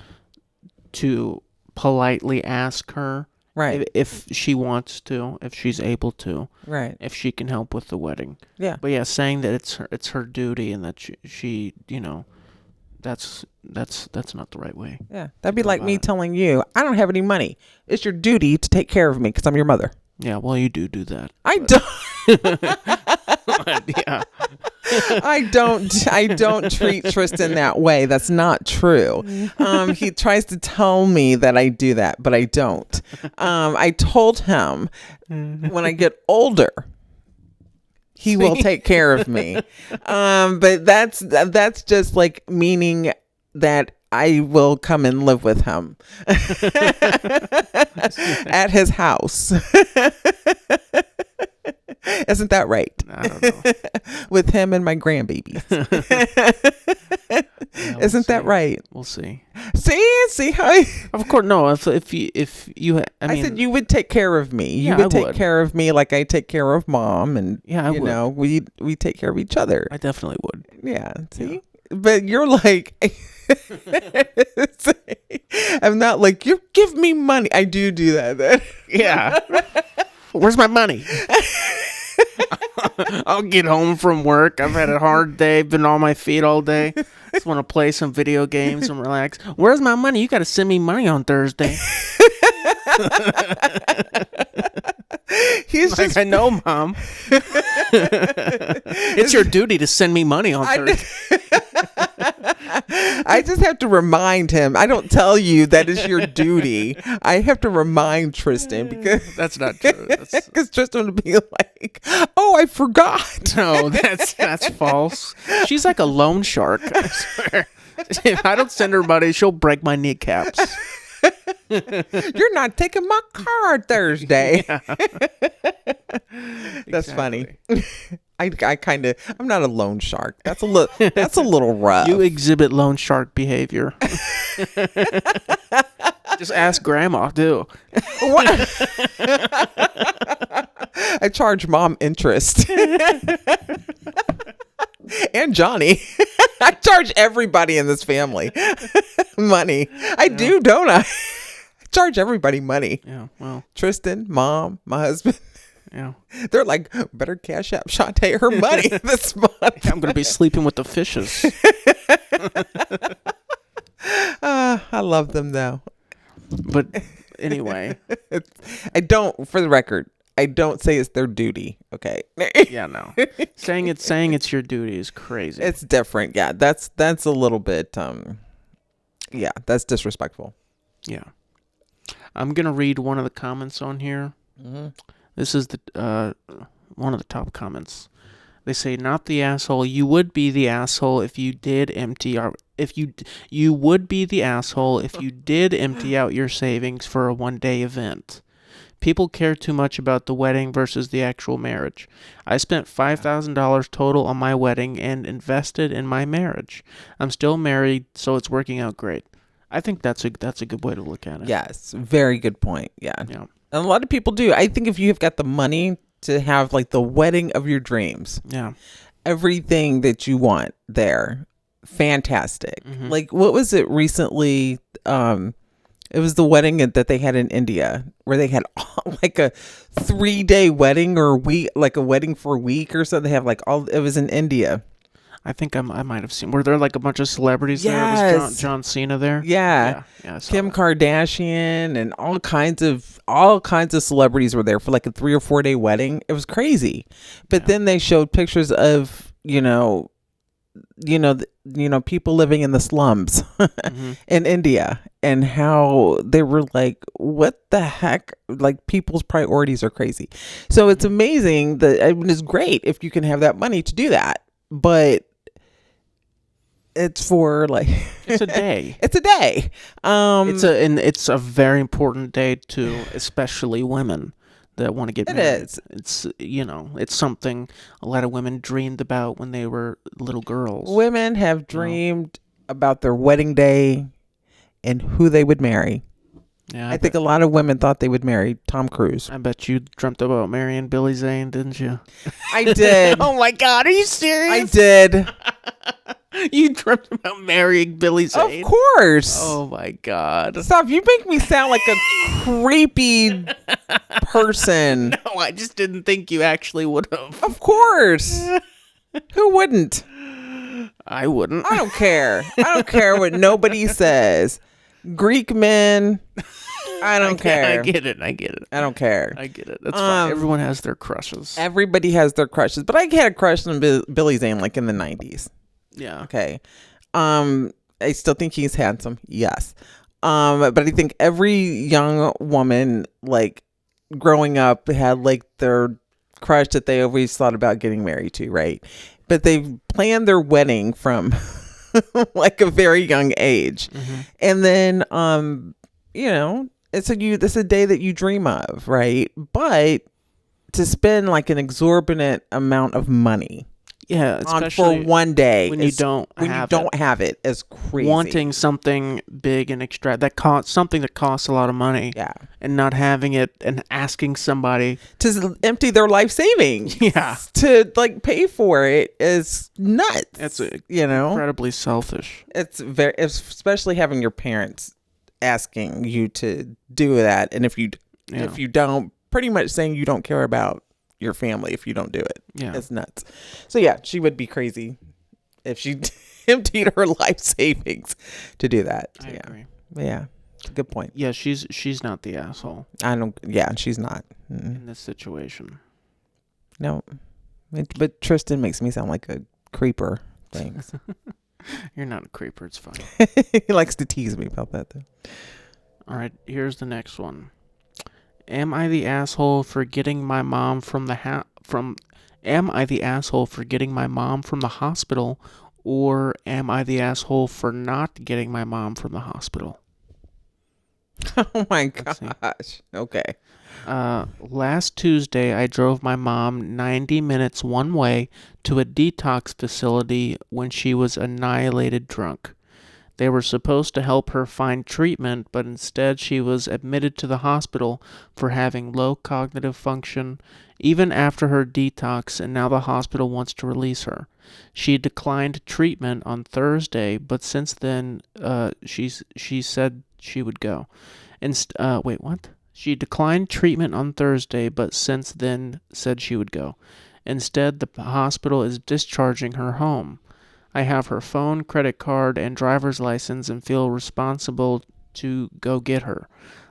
to politely ask her, right, if she wants to, if she's able to, right, if she can help with the wedding. Yeah. But yeah, saying that it's her duty and that she you know, that's not the right way. Yeah, that'd be like me telling you, I don't have any money. It's your duty to take care of me because I'm your mother. Yeah, well, you do that. I don't. Yeah. I don't treat Tristan that way. That's not true. He tries to tell me that I do that, but I don't. I told him when I get older, he will take care of me. But that's just like meaning that I will come and live with him at his house. Isn't that right? I don't know. With him and my grandbabies. Isn't that right? We'll see. See how? Of course, no. If you, I said you would take care of me. You would take care of me like I take care of mom, and I would. know, we take care of each other. I definitely would. Yeah. See, but you're like. I'm not like, you give me money. I do that. Yeah. Where's my money? I'll get home from work. I've had a hard day, been on my feet all day. Just want to play some video games and relax. Where's my money? You got to send me money on Thursday. He's like, I know, Mom. It's your duty to send me money on Thursday. I just have to remind him. I don't tell you that is your duty. I have to remind Tristan because that's not true. Because Tristan would be like, "Oh, I forgot." No, that's false. She's like a loan shark. I swear. If I don't send her money, she'll break my kneecaps. You're not taking my car Thursday. Yeah. That's funny. I'm not a loan shark. That's a little rough. You exhibit loan shark behavior. Just ask Grandma too. What? I charge Mom interest. And Johnny. I charge everybody in this family money. I do, don't I? I charge everybody money. Yeah, well. Tristan, Mom, my husband. Yeah. They're like, better cash out Shantae her money this month. I'm going to be sleeping with the fishes. I love them though. But anyway. For the record, I don't say it's their duty. Okay. Yeah, no. Saying it's your duty is crazy. It's different. Yeah. That's a little bit, yeah, that's disrespectful. Yeah. I'm going to read one of the comments on here. Mm-hmm. This is the one of the top comments. They say, "Not the asshole. You would be the asshole if you did empty out. You would be the asshole if you did empty out your savings for a one-day event. People care too much about the wedding versus the actual marriage. I spent $5,000 total on my wedding and invested in my marriage. I'm still married, so it's working out great." I think that's a good way to look at it. Yes, very good point. Yeah. Yeah. And a lot of people do. I think if you have got the money to have like the wedding of your dreams, everything that you want there, fantastic. Mm-hmm. Like, what was it recently? It was the wedding that they had in India where they had like a 3-day wedding or like a wedding for a week or so. They have like it was in India. I think I might have seen. Were there like a bunch of celebrities there? Was John Cena there? Yeah. Kim Kardashian and all kinds of celebrities were there for like a 3 or 4 day wedding. It was crazy. But then they showed pictures of, people living in the slums Mm-hmm. in India, and how they were like, what the heck? Like, people's priorities are crazy. So it's amazing that, I mean, it's great if you can have that money to do that, but it's for like It's a day. it's a day. It's a very important day to especially women that want to get It married. is. It's it's something a lot of women dreamed about when they were little girls. Women have dreamed about their wedding day and who they would marry. Yeah, I think a lot of women thought they would marry Tom Cruise. I bet you dreamt about marrying Billy Zane, didn't you? I did. Oh my God, are you serious? I did. You dreamt about marrying Billy Zane? Of course. Oh my God. Stop. You make me sound like a creepy person. No, I just didn't think you actually would have. Of course. Who wouldn't? I wouldn't. I don't care. I don't care what nobody says. Greek men. I don't care. I get it. I don't care. I get it. That's fine. Everyone has their crushes. Everybody has their crushes. But I had a crush on Billy Zane like in the 90s. Yeah. Okay. I still think he's handsome. Yes. But I think every young woman, like, growing up had like their crush that they always thought about getting married to, right? But they've planned their wedding from like a very young age. Mm-hmm. And then it's a day that you dream of, right? But to spend like an exorbitant amount of money, yeah, especially for one day when you don't have it is crazy. Wanting something big and something that costs a lot of money, yeah, and not having it and asking somebody to empty their life savings, yeah, to like pay for it is nuts. It's incredibly selfish. It's especially having your parents asking you to do that, and if you don't, pretty much saying you don't care about your family if you don't do it. Yeah, it's nuts. So yeah, she would be crazy if she emptied her life savings to do that. So, I agree. Yeah, it's a good point. Yeah, she's not the asshole. She's not in this situation. No, but Tristan makes me sound like a creeper. Thanks. You're not a creeper. It's fine. He likes to tease me about that though. All right, here's the next one. Am I the asshole for getting my mom from the Am I the asshole for getting my mom from the hospital, or am I the asshole for not getting my mom from the hospital? Oh my gosh. Okay. Last Tuesday, I drove my mom 90 minutes one way to a detox facility when she was annihilated drunk. They were supposed to help her find treatment, but instead she was admitted to the hospital for having low cognitive function, even after her detox, and now the hospital wants to release her. She declined treatment on Thursday, but since then, she said she would go. Wait, what? She declined treatment on Thursday, but since then said she would go. Instead, the hospital is discharging her home. I have her phone, credit card, and driver's license and feel responsible to go get her.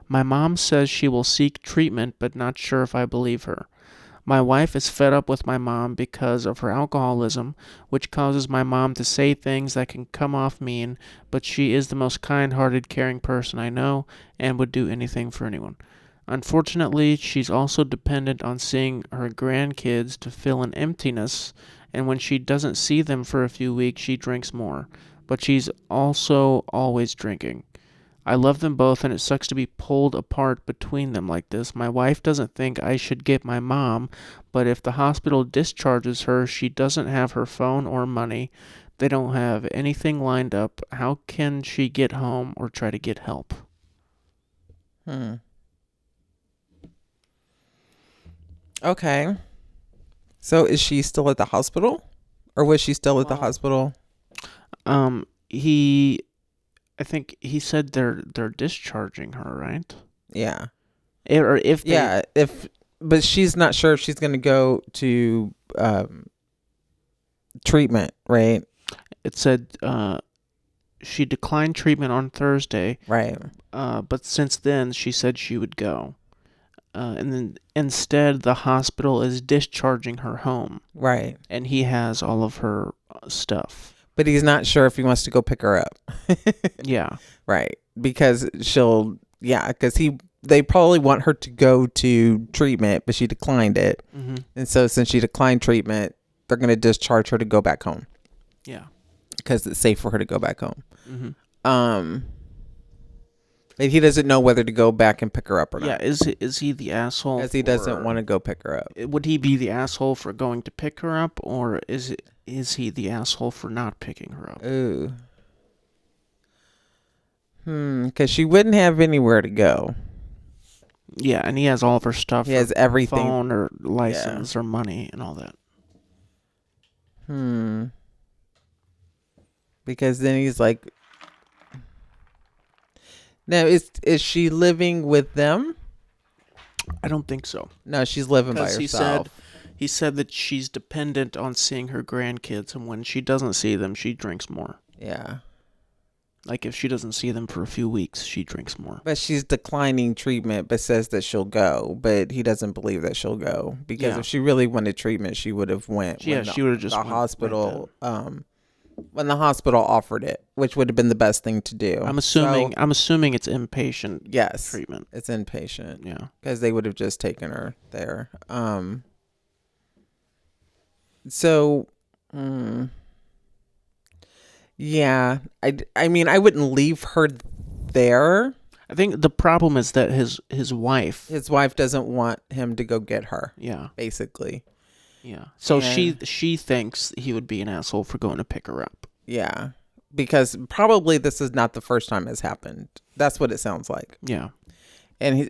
My mom says she will seek treatment, but not sure if I believe her. My wife is fed up with my mom because of her alcoholism, which causes my mom to say things that can come off mean, but she is the most kind-hearted, caring person I know and would do anything for anyone. Unfortunately, she's also dependent on seeing her grandkids to fill an emptiness, and when she doesn't see them for a few weeks, she drinks more. But she's also always drinking. I love them both, and it sucks to be pulled apart between them like this. My wife doesn't think I should get my mom, but if the hospital discharges her, she doesn't have her phone or money. They don't have anything lined up. How can she get home or try to get help? Okay. So is she still at the hospital? Or was she still at the hospital? I think he said they're discharging her, right? Yeah. But she's not sure if she's going to go to treatment, right? It said she declined treatment on Thursday. Right. But since then, she said she would go. And then instead, the hospital is discharging her home. Right. And he has all of her stuff. but he's not sure if he wants to go pick her up. Yeah. Right. Because they probably want her to go to treatment, but she declined it. Mm-hmm. And so since she declined treatment, they're going to discharge her to go back home. Yeah. Because it's safe for her to go back home. Mm-hmm. But he doesn't know whether to go back and pick her up or not. Yeah, is he the asshole? Because he doesn't want to go pick her up. Would he be the asshole for going to pick her up, or is he the asshole for not picking her up? Ooh. Because she wouldn't have anywhere to go. Yeah, and he has all of her stuff. He has everything. Phone or license or money and all that. Because then he's like, now is she living with them? I don't think so. No, she's living by herself. He said that she's dependent on seeing her grandkids, and when she doesn't see them, she drinks more. Yeah. Like if she doesn't see them for a few weeks, she drinks more. But she's declining treatment, but says that she'll go. But he doesn't believe that she'll go because if she really wanted treatment, she would have went. Yeah, she would have just the hospital. When the hospital offered it, which would have been the best thing to do. I'm assuming it's inpatient. Yes, treatment. It's inpatient. Yeah, because they would have just taken her there. So. Yeah, I mean, I wouldn't leave her there. I think the problem is that his wife doesn't want him to go get her. Yeah, basically. Yeah. So she thinks he would be an asshole for going to pick her up. Yeah, because probably this is not the first time it's happened. That's what it sounds like. Yeah, and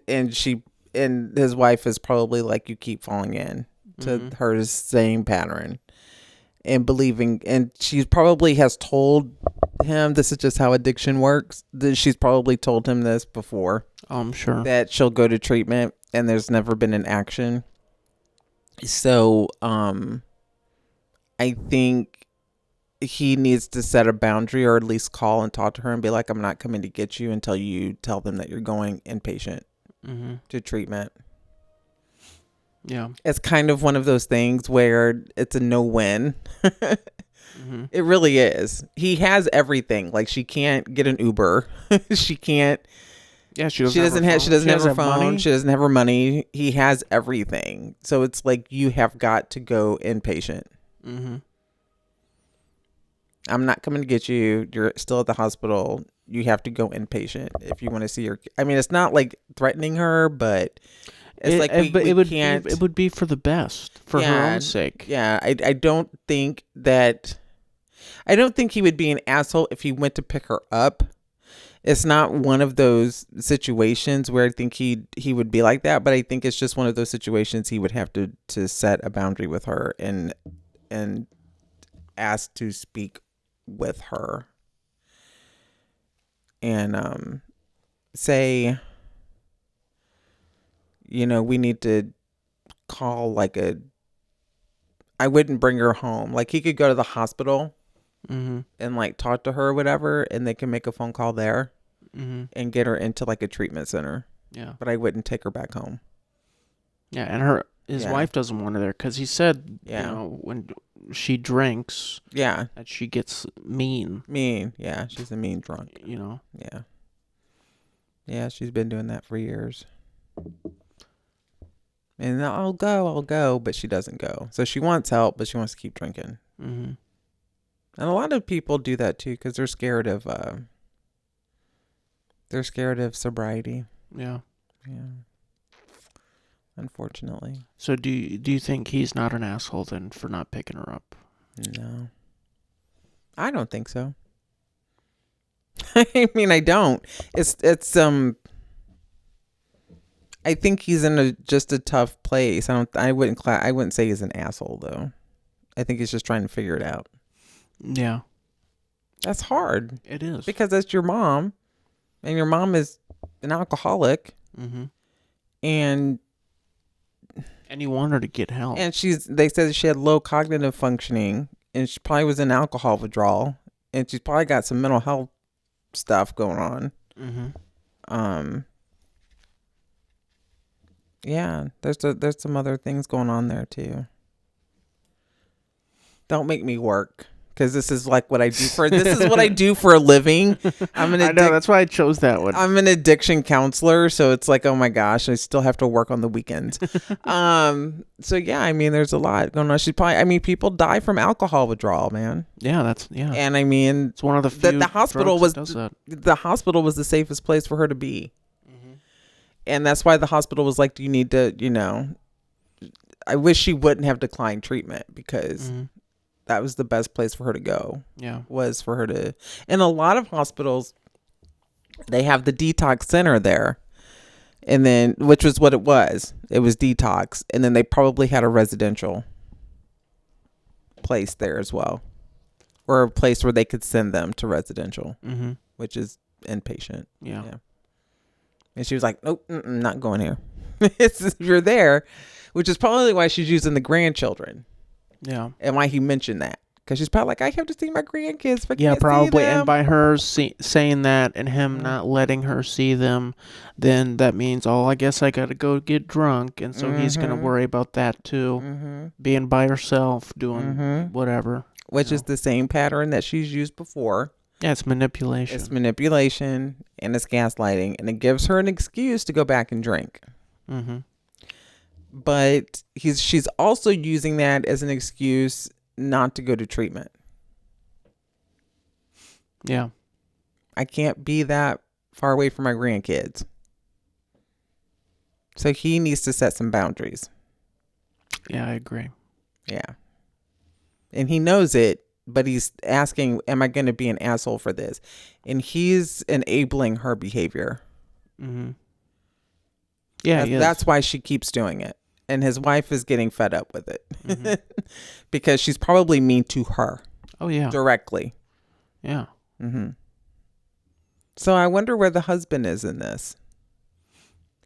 his wife is probably like, you keep falling in to her same pattern. And believing, and she probably has told him, this is just how addiction works. She's probably told him this before. I'm sure. That she'll go to treatment and there's never been an action. So, I think he needs to set a boundary, or at least call and talk to her and be like, I'm not coming to get you until you tell them that you're going inpatient to treatment. Yeah. It's kind of one of those things where it's a no-win. It really is. He has everything. Like, she can't get an Uber. She can't. Yeah, she doesn't have her phone. Money. She doesn't have her money. He has everything. So it's like, you have got to go inpatient. I'm not coming to get you. You're still at the hospital. You have to go inpatient if you want to see her. I mean, it's not like threatening her, but it's it would be for the best, for her own sake. Yeah, I don't think he would be an asshole if he went to pick her up. It's not one of those situations where I think he would be like that, but I think it's just one of those situations he would have to set a boundary with her and ask to speak with her and say, we need to call I wouldn't bring her home. Like, he could go to the hospital and like talk to her or whatever, and they can make a phone call there and get her into like a treatment center. Yeah. But I wouldn't take her back home. Yeah. And his wife doesn't want her there because he said, when she drinks, that she gets mean. Yeah. She's a mean drunk. Yeah. Yeah. She's been doing that for years. And I'll go, but she doesn't go. So she wants help, but she wants to keep drinking. And a lot of people do that too, because they're scared of sobriety. Yeah. Unfortunately. So do you think he's not an asshole then for not picking her up? No. I don't think so. I mean, I don't. It's I think he's in just a tough place. I wouldn't say he's an asshole though. I think he's just trying to figure it out. Yeah. That's hard. It is. Because that's your mom, and your mom is an alcoholic. And you want her to get help. And they said she had low cognitive functioning, and she probably was in alcohol withdrawal, and she's probably got some mental health stuff going on. Yeah, there's some other things going on there too. Don't make me work because this is like what I do for a living. I know, that's why I chose that one. I'm an addiction counselor, so it's like, oh my gosh, I still have to work on the weekends. So yeah, I mean, there's a lot going on. People die from alcohol withdrawal, man. Yeah, and I mean, it's one of the few the hospital was drugs that does that. The hospital was the safest place for her to be. And that's why the hospital was like, do you need to, I wish she wouldn't have declined treatment, because that was the best place for her to go. Yeah. Was for her to, and a lot of hospitals, they have the detox center there. And then, which was what it was detox. And then they probably had a residential place there as well, or a place where they could send them to residential, which is inpatient. Yeah. And she was like, nope, not going here. You're there, which is probably why she's using the grandchildren. Yeah. And why he mentioned that. Because she's probably like, I have to see my grandkids. But yeah, probably. And by her saying that and him not letting her see them, then that means, I guess I got to go get drunk. And so he's going to worry about that too. Being by herself, doing whatever. Which is the same pattern that she's used before. Yeah, it's manipulation. It's manipulation, and it's gaslighting, and it gives her an excuse to go back and drink. But she's also using that as an excuse not to go to treatment. Yeah. I can't be that far away from my grandkids. So he needs to set some boundaries. Yeah, I agree. Yeah. And he knows it. But he's asking, am I going to be an asshole for this? And he's enabling her behavior. Yeah, that's why she keeps doing it. And his wife is getting fed up with it. Because she's probably mean to her. Oh, yeah. Directly. Yeah. So I wonder where the husband is in this.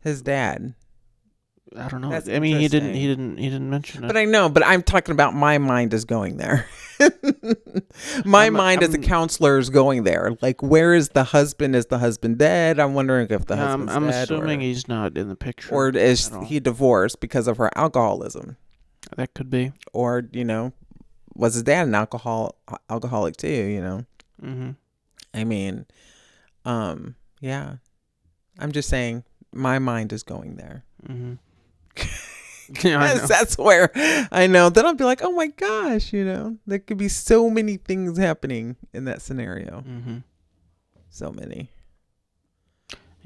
His dad. I don't know. I mean, he didn't mention it. But I know, but I'm talking about my mind is going there. My mind as a counselor is going there. Like, where is the husband? Is the husband dead? I'm wondering if the husband's dead. I'm assuming he's not in the picture. Or is he divorced because of her alcoholism? That could be. Or, was his dad an alcoholic too, I mean, yeah. I'm just saying my mind is going there. Yeah, that's where I know. Then I'll be like, oh my gosh, there could be so many things happening in that scenario. So many.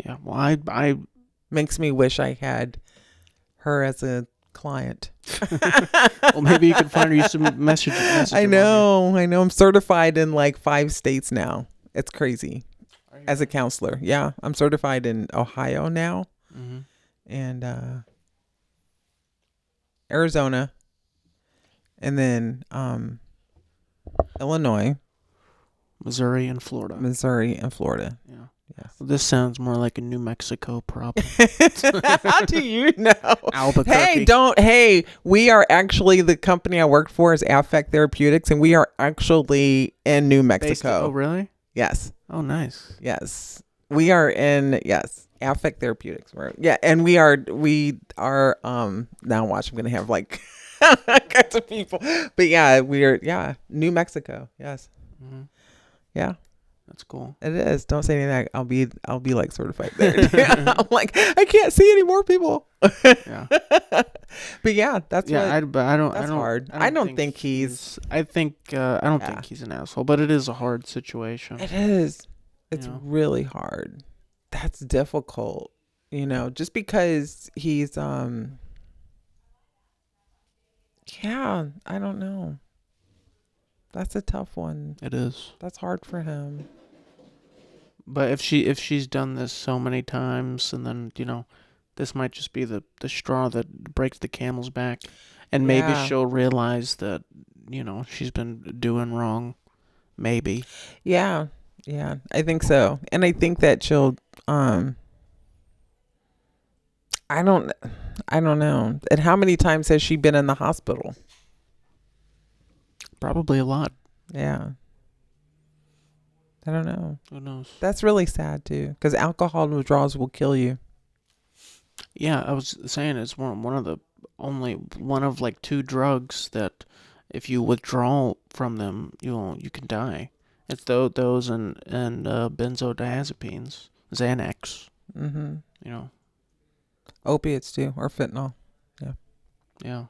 Yeah, well, I makes me wish I had her as a client. Well, maybe you could find her some message. I know. I'm certified in like 5 states now. It's crazy. As a counselor. Yeah, I'm certified in Ohio now. And Arizona, and then Illinois, Missouri, and Florida. Yeah. Yes. Well, this sounds more like a New Mexico problem. How do you know? Albuquerque. Hey, we are actually, the company I work for is Affect Therapeutics, and we are actually in New Mexico. Oh, really? Yes. Oh, nice. Yes. We are in, Affect Therapeutics. And we are now watch, I'm going to have like kinds of people. But yeah, we are, New Mexico. Yes. Yeah. That's cool. It is. Don't say anything. I'll be like certified there. I'm like, I can't see any more people. Yeah. But yeah, that's hard. I don't think he's think he's an asshole, but it is a hard situation. It is. It's really hard. That's difficult. Just because he's I don't know. That's a tough one. It is. That's hard for him. But if she's done this so many times, and then this might just be the straw that breaks the camel's back, and maybe she'll realize that she's been doing wrong. Maybe. Yeah, I think so, and I think that she'll. I don't know. And how many times has she been in the hospital? Probably a lot. Yeah. I don't know. Who knows? That's really sad too, because alcohol withdrawals will kill you. Yeah, I was saying it's one of like 2 drugs that if you withdraw from them, you can die. It's those and benzodiazepines, Xanax. Mm-hmm. You know. Opiates too, or fentanyl. Yeah. Yeah.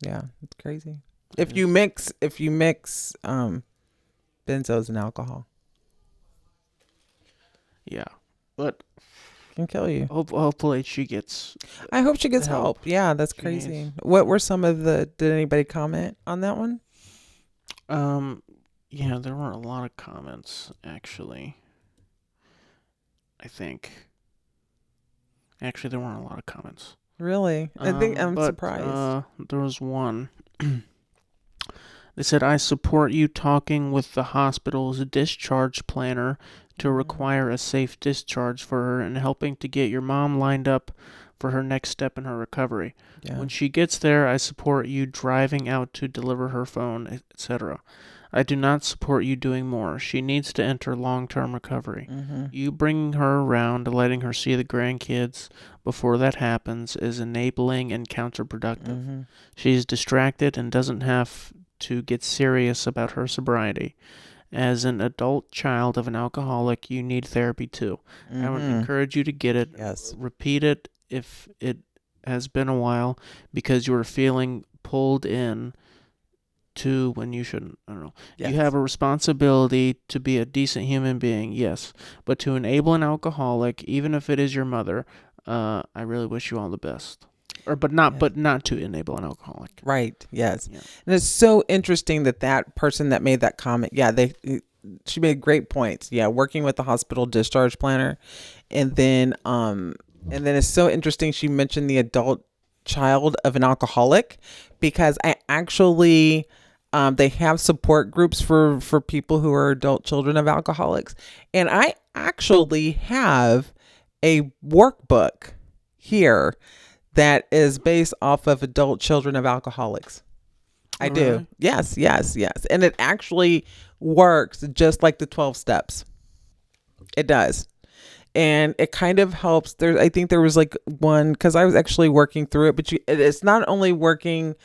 Yeah, it's crazy. If you mix benzos and alcohol. Yeah. But can kill you. Hopefully she gets. I hope she gets help. Yeah, that's crazy. Needs. What were some of the? Did anybody comment on that one? Yeah, there were a lot of comments actually. I think. Actually, there weren't a lot of comments. Really? I think I'm surprised. There was one. They said, I support you talking with the hospital's discharge planner to require a safe discharge for her and helping to get your mom lined up for her next step in her recovery. Yeah. When she gets there, I support you driving out to deliver her phone, etc. I do not support you doing more. She needs to enter long-term recovery. Mm-hmm. You bringing her around, letting her see the grandkids before that happens is enabling and counterproductive. Mm-hmm. She's distracted and doesn't have to get serious about her sobriety. As an adult child of an alcoholic, you need therapy too. Mm-hmm. I would encourage you to get it. Yes. Repeat it if it has been a while because you are feeling pulled in to when you shouldn't. I don't know. Yes. You have a responsibility to be a decent human being, yes. But to enable an alcoholic, even if it is your mother, I really wish you all the best. But not to enable an alcoholic. Right. Yes. Yeah. And it's so interesting that person that made that comment. Yeah, she made great points. Yeah, working with the hospital discharge planner, and then it's so interesting she mentioned the adult child of an alcoholic, because I actually they have support groups for people who are adult children of alcoholics, and I actually have a workbook here that is based off of adult children of alcoholics. I do. Really? Yes. And it actually works just like the 12 steps. It does. And it kind of helps. I think there was like one, because I was actually working through it, but it's not only working,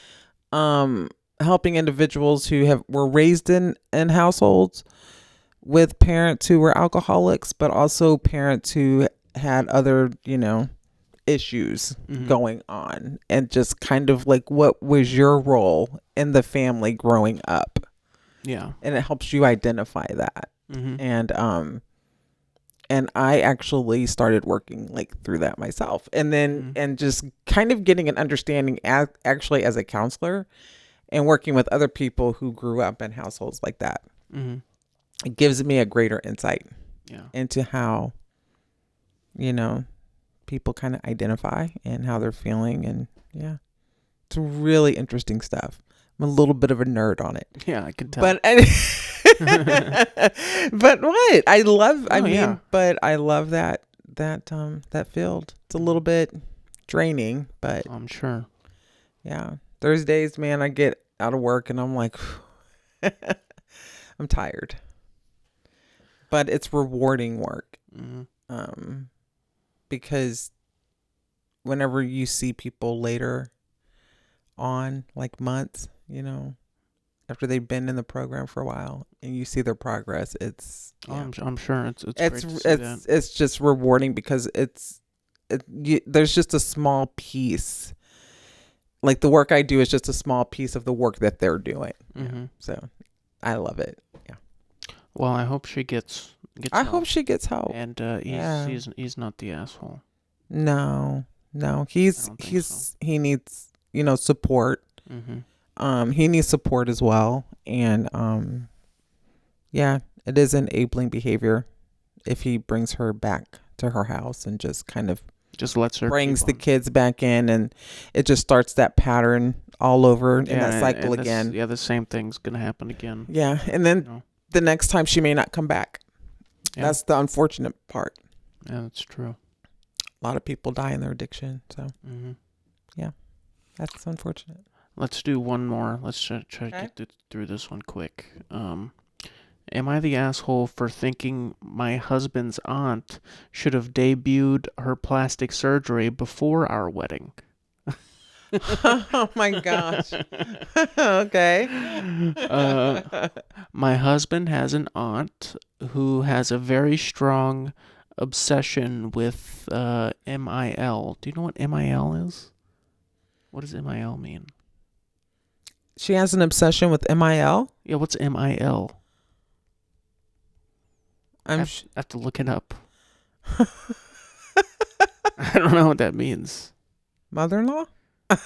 helping individuals who were raised in households with parents who were alcoholics, but also parents who had other, issues going on, and just kind of like, what was your role in the family growing up? Yeah. And it helps you identify that. Mm-hmm. And I actually started working like through that myself, and then and just kind of getting an understanding actually as a counselor and working with other people who grew up in households like that. Mm-hmm. It gives me a greater insight into how, people kind of identify and how they're feeling. And yeah, it's really interesting stuff. I'm a little bit of a nerd on it. Yeah, I can tell. But but what? I love but I love that field. It's a little bit draining, but I'm sure. Yeah. Thursdays, man, I get out of work and I'm like I'm tired. But it's rewarding work. Mm-hmm. Because whenever you see people later on, like months, after they've been in the program for a while, and you see their progress, it's I'm sure it's great to see that. It's just rewarding, because there's just a small piece. Like, the work I do is just a small piece of the work that they're doing. Mm-hmm. So I love it. Yeah. Well, I hope she gets I hope she gets help. And he's not the asshole. No. He needs, support. Mm-hmm. He needs support as well. And it is enabling behavior if he brings her back to her house and just kind of lets her brings the kids back in, and it just starts that pattern all over in that cycle again. The same thing's gonna happen again. Yeah, and then the next time she may not come back. Yeah. That's the unfortunate part. Yeah, that's true. A lot of people die in their addiction, so yeah, that's unfortunate. Let's do one more. Let's try to get through this one quick. Am I the asshole for thinking my husband's aunt should have debuted her plastic surgery before our wedding? Oh my gosh. Okay. My husband has an aunt who has a very strong obsession with MIL. Do you know what MIL is? What does MIL mean? She has an obsession with MIL? Yeah, what's MIL? I have to look it up. I don't know what that means. Mother-in-law? I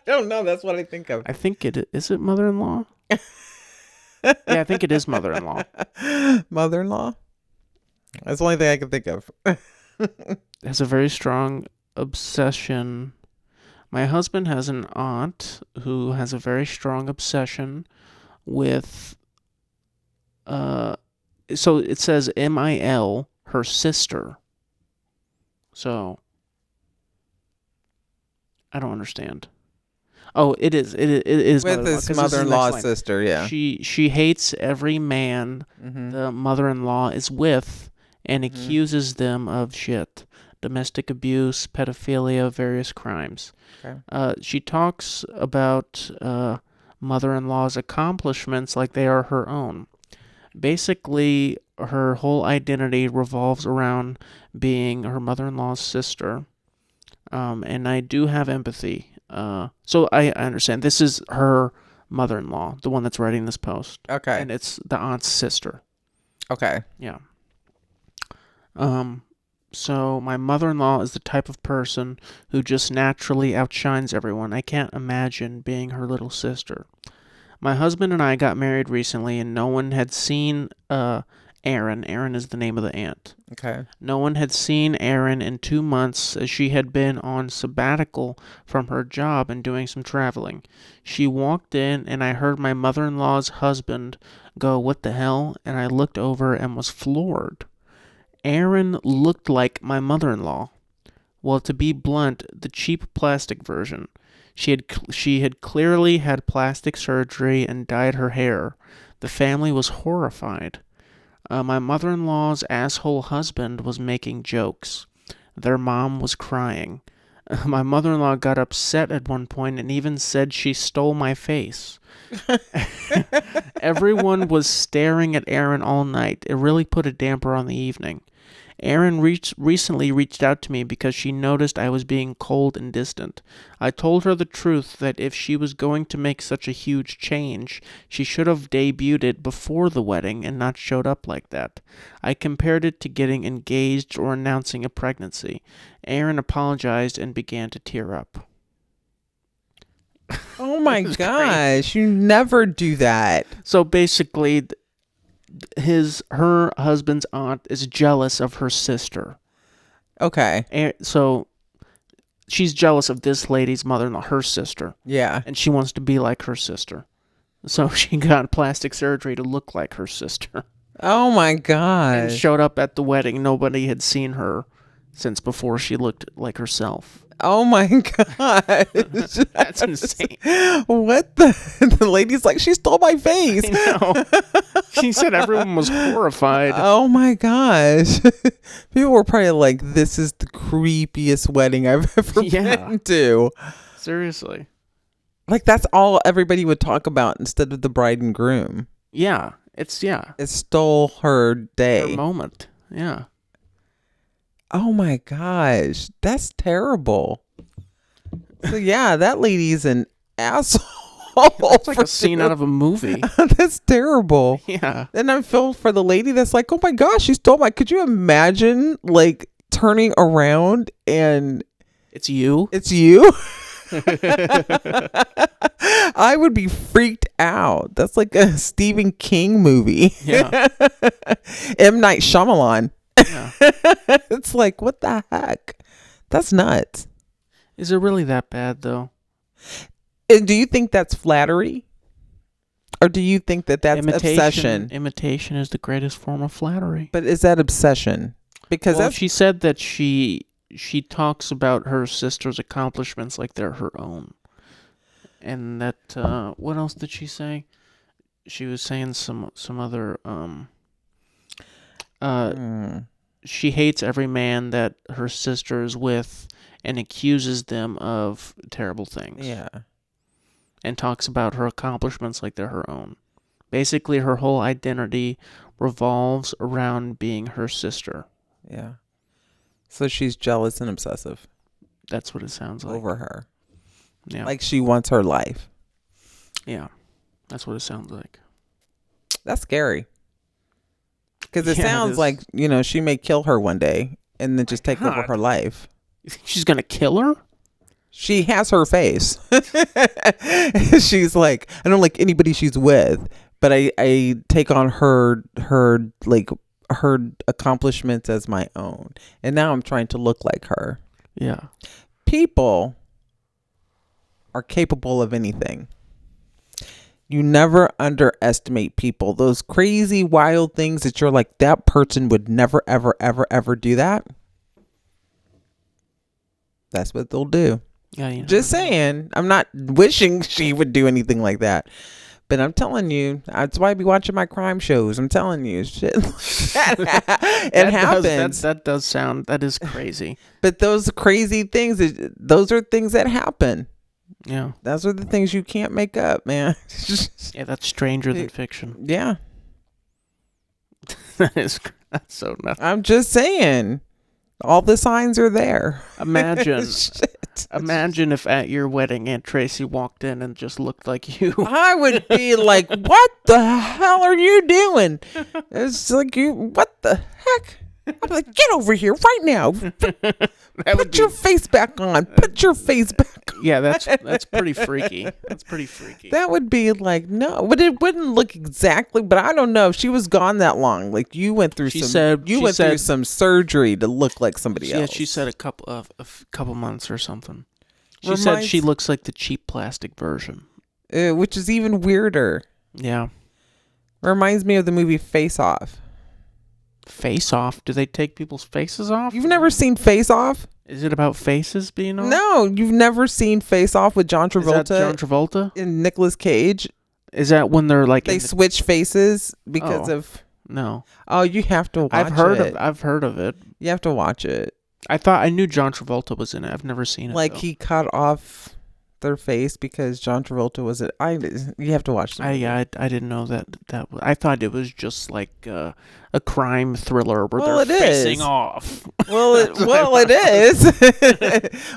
don't know. That's what I think of. I think is it mother-in-law? Yeah, I think it is mother-in-law. Mother-in-law? That's the only thing I can think of. Has a very strong obsession. My husband has an aunt who has a very strong obsession with so it says MIL, her sister. So I don't understand. Oh, it is with his mother-in-law's sister, yeah. She hates every man the mother-in-law is with and accuses them of shit. Domestic abuse, pedophilia, various crimes. Okay. She talks about mother-in-law's accomplishments like they are her own. Basically, her whole identity revolves around being her mother-in-law's sister. And I do have empathy. So I understand. This is her mother-in-law, the one that's writing this post. Okay. And it's the aunt's sister. Okay. Yeah. So my mother-in-law is the type of person who just naturally outshines everyone. I can't imagine being her little sister. My husband and I got married recently, and no one had seen Erin. Erin is the name of the aunt. Okay. No one had seen Erin in 2 months as she had been on sabbatical from her job and doing some traveling. She walked in, and I heard my mother-in-law's husband go, "What the hell?" And I looked over and was floored. Erin looked like my mother-in-law. Well, to be blunt, the cheap plastic version. She had clearly had plastic surgery and dyed her hair. The family was horrified. My mother-in-law's asshole husband was making jokes. Their mom was crying. My mother-in-law got upset at one point and even said she stole my face. Everyone was staring at Erin all night. It really put a damper on the evening. Erin recently reached out to me because she noticed I was being cold and distant. I told her the truth that if she was going to make such a huge change, she should have debuted it before the wedding and not showed up like that. I compared it to getting engaged or announcing a pregnancy. Erin apologized and began to tear up. Oh my gosh, you never do that. So basically, her husband's aunt is jealous of her sister. Okay. So she's jealous of this lady's mother-in-law, her sister. Yeah. And she wants to be like her sister. So she got plastic surgery to look like her sister. Oh my gosh. And showed up at the wedding. Nobody had seen her since before she looked like herself. Oh my god. That's insane. What the lady's like, she stole my face. I know. She said everyone was horrified. Oh my gosh. People were probably like, this is the creepiest wedding I've ever been to. Seriously. Like that's all everybody would talk about instead of the bride and groom. Yeah. It stole her day. Her moment. Yeah. Oh my gosh, that's terrible. So yeah, that lady's an asshole. It's like a scene out of a movie. That's terrible. Yeah. And I feel for the lady that's like, oh my gosh, she stole my. Could you imagine like turning around and it's you? It's you. I would be freaked out. That's like a Stephen King movie. Yeah. M. Night Shyamalan. Yeah. It's like, what the heck? That's nuts. Is it really that bad, though? And do you think that's flattery? Or do you think that that's obsession? Imitation is the greatest form of flattery. But is that obsession? Because she said that she talks about her sister's accomplishments like they're her own. And that, what else did she say? She was saying some other, she hates every man that her sister is with and accuses them of terrible things. Yeah. And talks about her accomplishments like they're her own. Basically, her whole identity revolves around being her sister. Yeah. So she's jealous and obsessive. That's what it sounds like. Over her. Yeah. Like she wants her life. Yeah. That's what it sounds like. That's scary. Because it sounds like, she may kill her one day and then just take over her life. You think she's going to kill her? She has her face. She's like, I don't like anybody she's with, but I take on her accomplishments as my own. And now I'm trying to look like her. Yeah. People are capable of anything. You never underestimate people. Those crazy, wild things that you're like, that person would never, ever, ever, ever do that. That's what they'll do. Yeah, just saying. I'm not wishing she would do anything like that. But I'm telling you, that's why I be watching my crime shows. I'm telling you, shit. It happens. That is crazy. But those crazy things, those are things that happen. Yeah. Those are the things you can't make up, man. Yeah, that's stranger than fiction. Yeah. That's so nuts. I'm just saying. All the signs are there. Imagine if at your wedding Aunt Tracy walked in and just looked like you. I would be like, what the hell are you doing? It's like, what the heck? I'd be like, get over here right now. Put your face back on. Put your face back on. Yeah, that's pretty freaky. That's pretty freaky. That would be like, no, but it wouldn't look exactly. But I don't know if she was gone that long. Like you went through through some surgery to look like somebody else. Yeah, she said a couple months or something. She said she looks like the cheap plastic version, which is even weirder. Yeah, reminds me of the movie Face Off. Face Off? Do they take people's faces off? You've never seen Face Off? Is it about faces being off? No, you've never seen Face Off with John Travolta. Is that John Travolta? And Nicolas Cage. Is that when they're like they switch faces because of? No. Oh, you have to watch it. I've heard of it. You have to watch it. I knew John Travolta was in it. I've never seen it. Like he cut off their face because John Travolta was it. You have to watch it. I didn't know that I thought it was just like a crime thriller where they're facing off. Well, it is.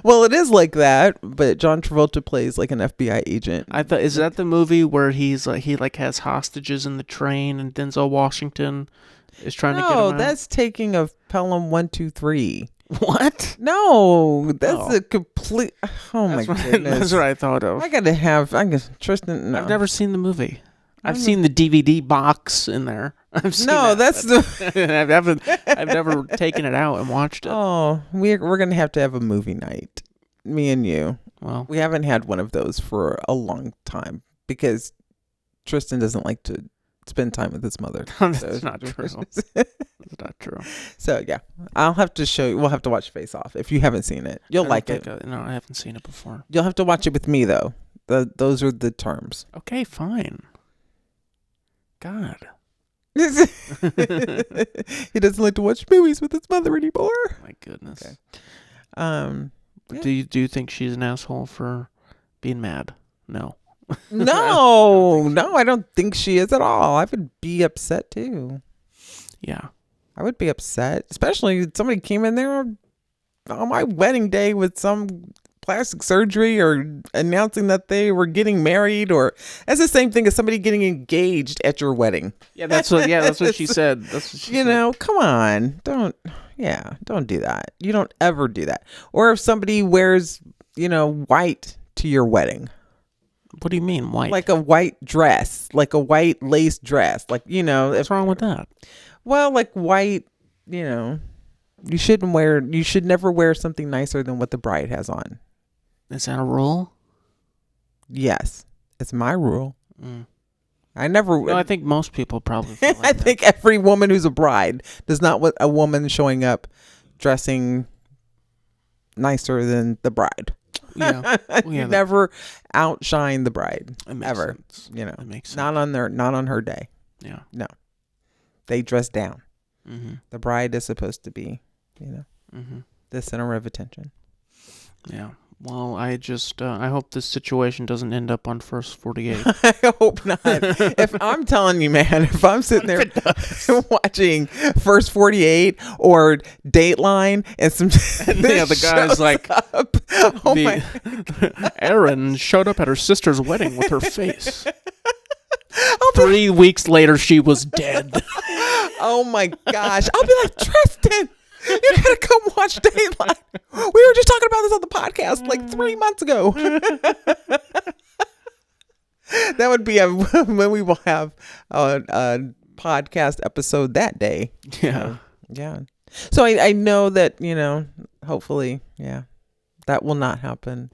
Well, it is like that, but John Travolta plays like an FBI agent. I thought, is that the movie where he has hostages in the train and Denzel Washington is trying to get him out? No, that's taking of Pelham 123. What? No, that's a complete. Oh my goodness! That's what I thought of. Tristan. No. I've never seen the movie. I've seen the DVD box in there. I've never taken it out and watched it. Oh, we're gonna have to have a movie night, me and you. Well, we haven't had one of those for a long time because Tristan doesn't like to spend time with his mother. That's not true. That's not true. So yeah, I'll have to show you. We'll have to watch Face Off if you haven't seen it. You'll like it. No, I haven't seen it before. You'll have to watch it with me though. Those are the terms. Okay, fine. God. He doesn't like to watch movies with his mother anymore. My goodness. Okay. Yeah. Do you think she's an asshole for being mad? No. No, I don't think she is at all. I would be upset too. Yeah. I would be upset, especially if somebody came in there on my wedding day with some plastic surgery or announcing that they were getting married, or that's the same thing as somebody getting engaged at your wedding. Yeah, that's what she said. That's what she said. Come on. Don't do that. You don't ever do that. Or if somebody wears, white to your wedding. What do you mean white? Like a white dress, like a white lace dress, like, What's wrong with that? Well, like white, you should never wear something nicer than what the bride has on. Is that a rule? Yes, it's my rule. I think most people probably feel like I think every woman who's a bride does not want a woman showing up dressing nicer than the bride. Yeah. You never outshine the bride ever. Sense. That makes sense. Not on her day. Yeah. No. They dress down. Mm-hmm. The bride is supposed to be, mm-hmm. the center of attention. Yeah. Well, I just I hope this situation doesn't end up on First 48. I hope not. If I'm telling you, man, if I'm sitting there watching First 48 or Dateline and some yeah, the guy's like, Erin showed up at her sister's wedding with her face. 3 weeks later, she was dead. Oh my gosh! I'll be like, Tristan, you gotta come watch Dateline. We were just talking about this on the podcast like 3 months ago. That would be when we will have a podcast episode that day. Yeah. Yeah. So I know that, hopefully, that will not happen.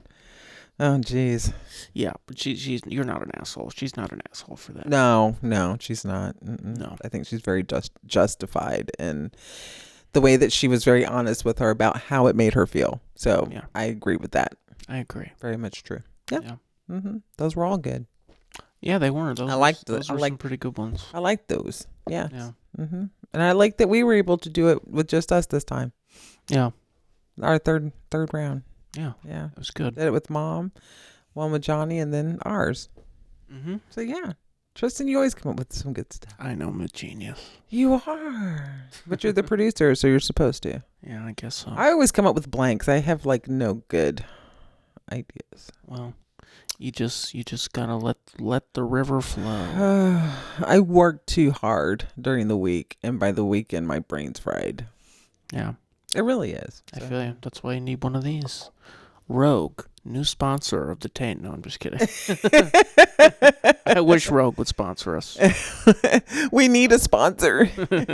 Oh, geez. Yeah, but you're not an asshole. She's not an asshole for that. No, she's not. No. I think she's very justified in the way that she was very honest with her about how it made her feel. So yeah. I agree with that. I agree. Very much true. Yeah. Mm-hmm. Those were all good. Yeah, they were. Those were some pretty good ones. I like those. Yeah. Yeah. Mm-hmm. And I like that we were able to do it with just us this time. Yeah. Our third round. Yeah. Yeah. It was good. Did it with Mom, one with Johnny, and then ours. Mm-hmm. So yeah. Tristan, you always come up with some good stuff. I know, I'm a genius. You are. But you're the producer, so you're supposed to. Yeah, I guess so. I always come up with blanks. I have no good ideas. Well, you just gotta let the river flow. I work too hard during the week, and by the weekend, my brain's fried. Yeah. It really is. I feel you. That's why you need one of these. Rogue, new sponsor of the Taint. No, I'm just kidding. I wish Rogue would sponsor us. We need a sponsor.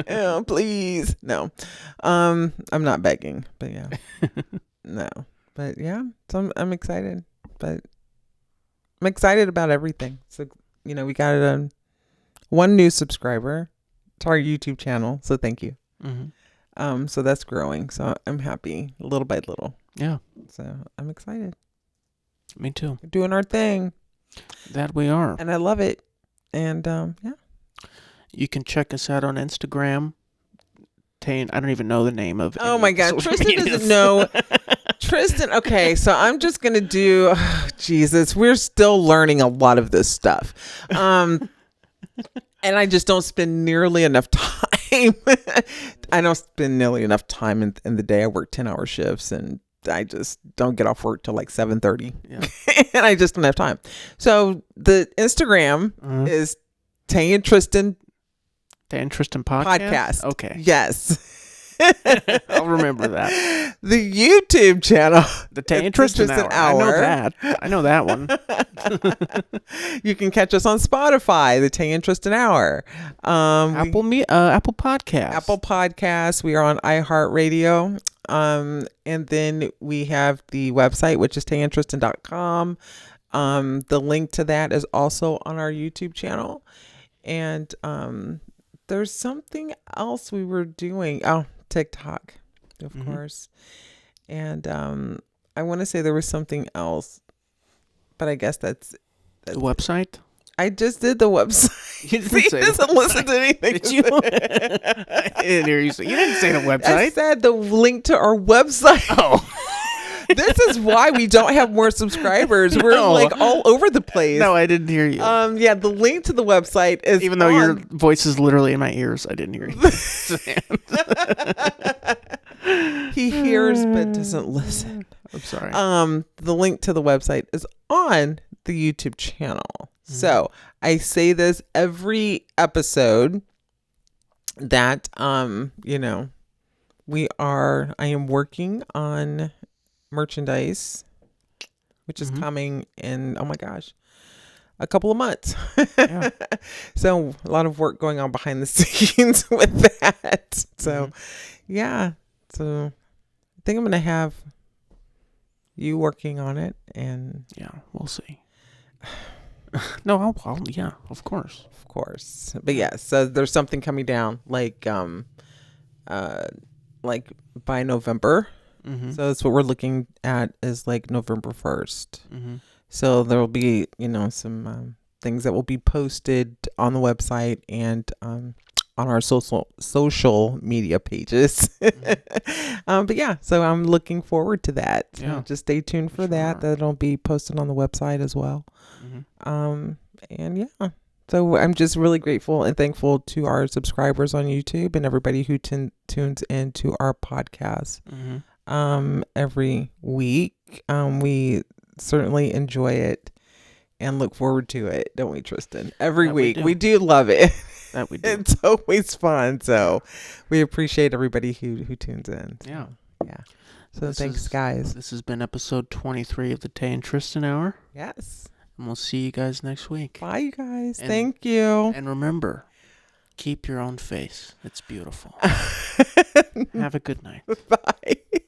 Oh, please. No. I'm not begging, but yeah. No. But yeah, so I'm excited. But I'm excited about everything. So, we got one new subscriber to our YouTube channel. So thank you. Mm-hmm. So that's growing. So I'm happy little by little. Yeah. So I'm excited. Me too. We're doing our thing. That we are. And I love it. And yeah. You can check us out on Instagram. Taint. I don't even know the name of it. Oh my God. Tristan doesn't know. Tristan. Okay. So I'm just going to do, Jesus, we're still learning a lot of this stuff. And I just don't spend nearly enough time. I don't spend nearly enough time in the day. I work 10-hour shifts and I just don't get off work till like 7:30. Yeah. And I just don't have time. So the Instagram is Tay and Tristan. Tay and Tristan podcast? Okay. Yes. I'll remember that. The YouTube channel. The Tay and Tristan Hour. I know that one. You can catch us on Spotify, the Tay and Tristan Hour. Apple Podcasts. Apple Podcasts. We are on iHeartRadio. And then we have the website, which is tayandtristan.com. The link to that is also on our YouTube channel. And there's something else we were doing. Oh, TikTok, of course. And I want to say there was something else, but I guess that's the website. I just did the website. You didn't say doesn't listen to anything. Did you? I didn't hear you say. You didn't say the website. I said the link to our website. Oh. This is why we don't have more subscribers. We're like all over the place. No, I didn't hear you. Yeah, the link to the website is even though your voice is literally in my ears, I didn't hear you. He hears but doesn't listen. I'm sorry. The link to the website is on the YouTube channel. So I say this every episode that I am working on merchandise, which is coming in, oh my gosh, a couple of months. Yeah. So a lot of work going on behind the scenes with that. So yeah. So I think I'm going to have you working on it, and yeah, we'll see. No, I'll yeah, of course. But yeah, so there's something coming down like by November. So that's what we're looking at, is like November 1st. So there will be, some things that will be posted on the website and on our social media pages. But yeah, so I'm looking forward to that. So just stay tuned for that. That'll be posted on the website as well. And yeah, so I'm just really grateful and thankful to our subscribers on YouTube and everybody who tunes into our podcast every week. We certainly enjoy it and look forward to it, don't we, Tristan? Every week. We do love it. That we do. It's always fun. So we appreciate everybody who tunes in. Yeah. So thanks, guys. This has been episode 23 of the Tay and Tristan Hour. Yes. And we'll see you guys next week. Bye, you guys. Thank you. And remember, keep your own face. It's beautiful. Have a good night. Bye.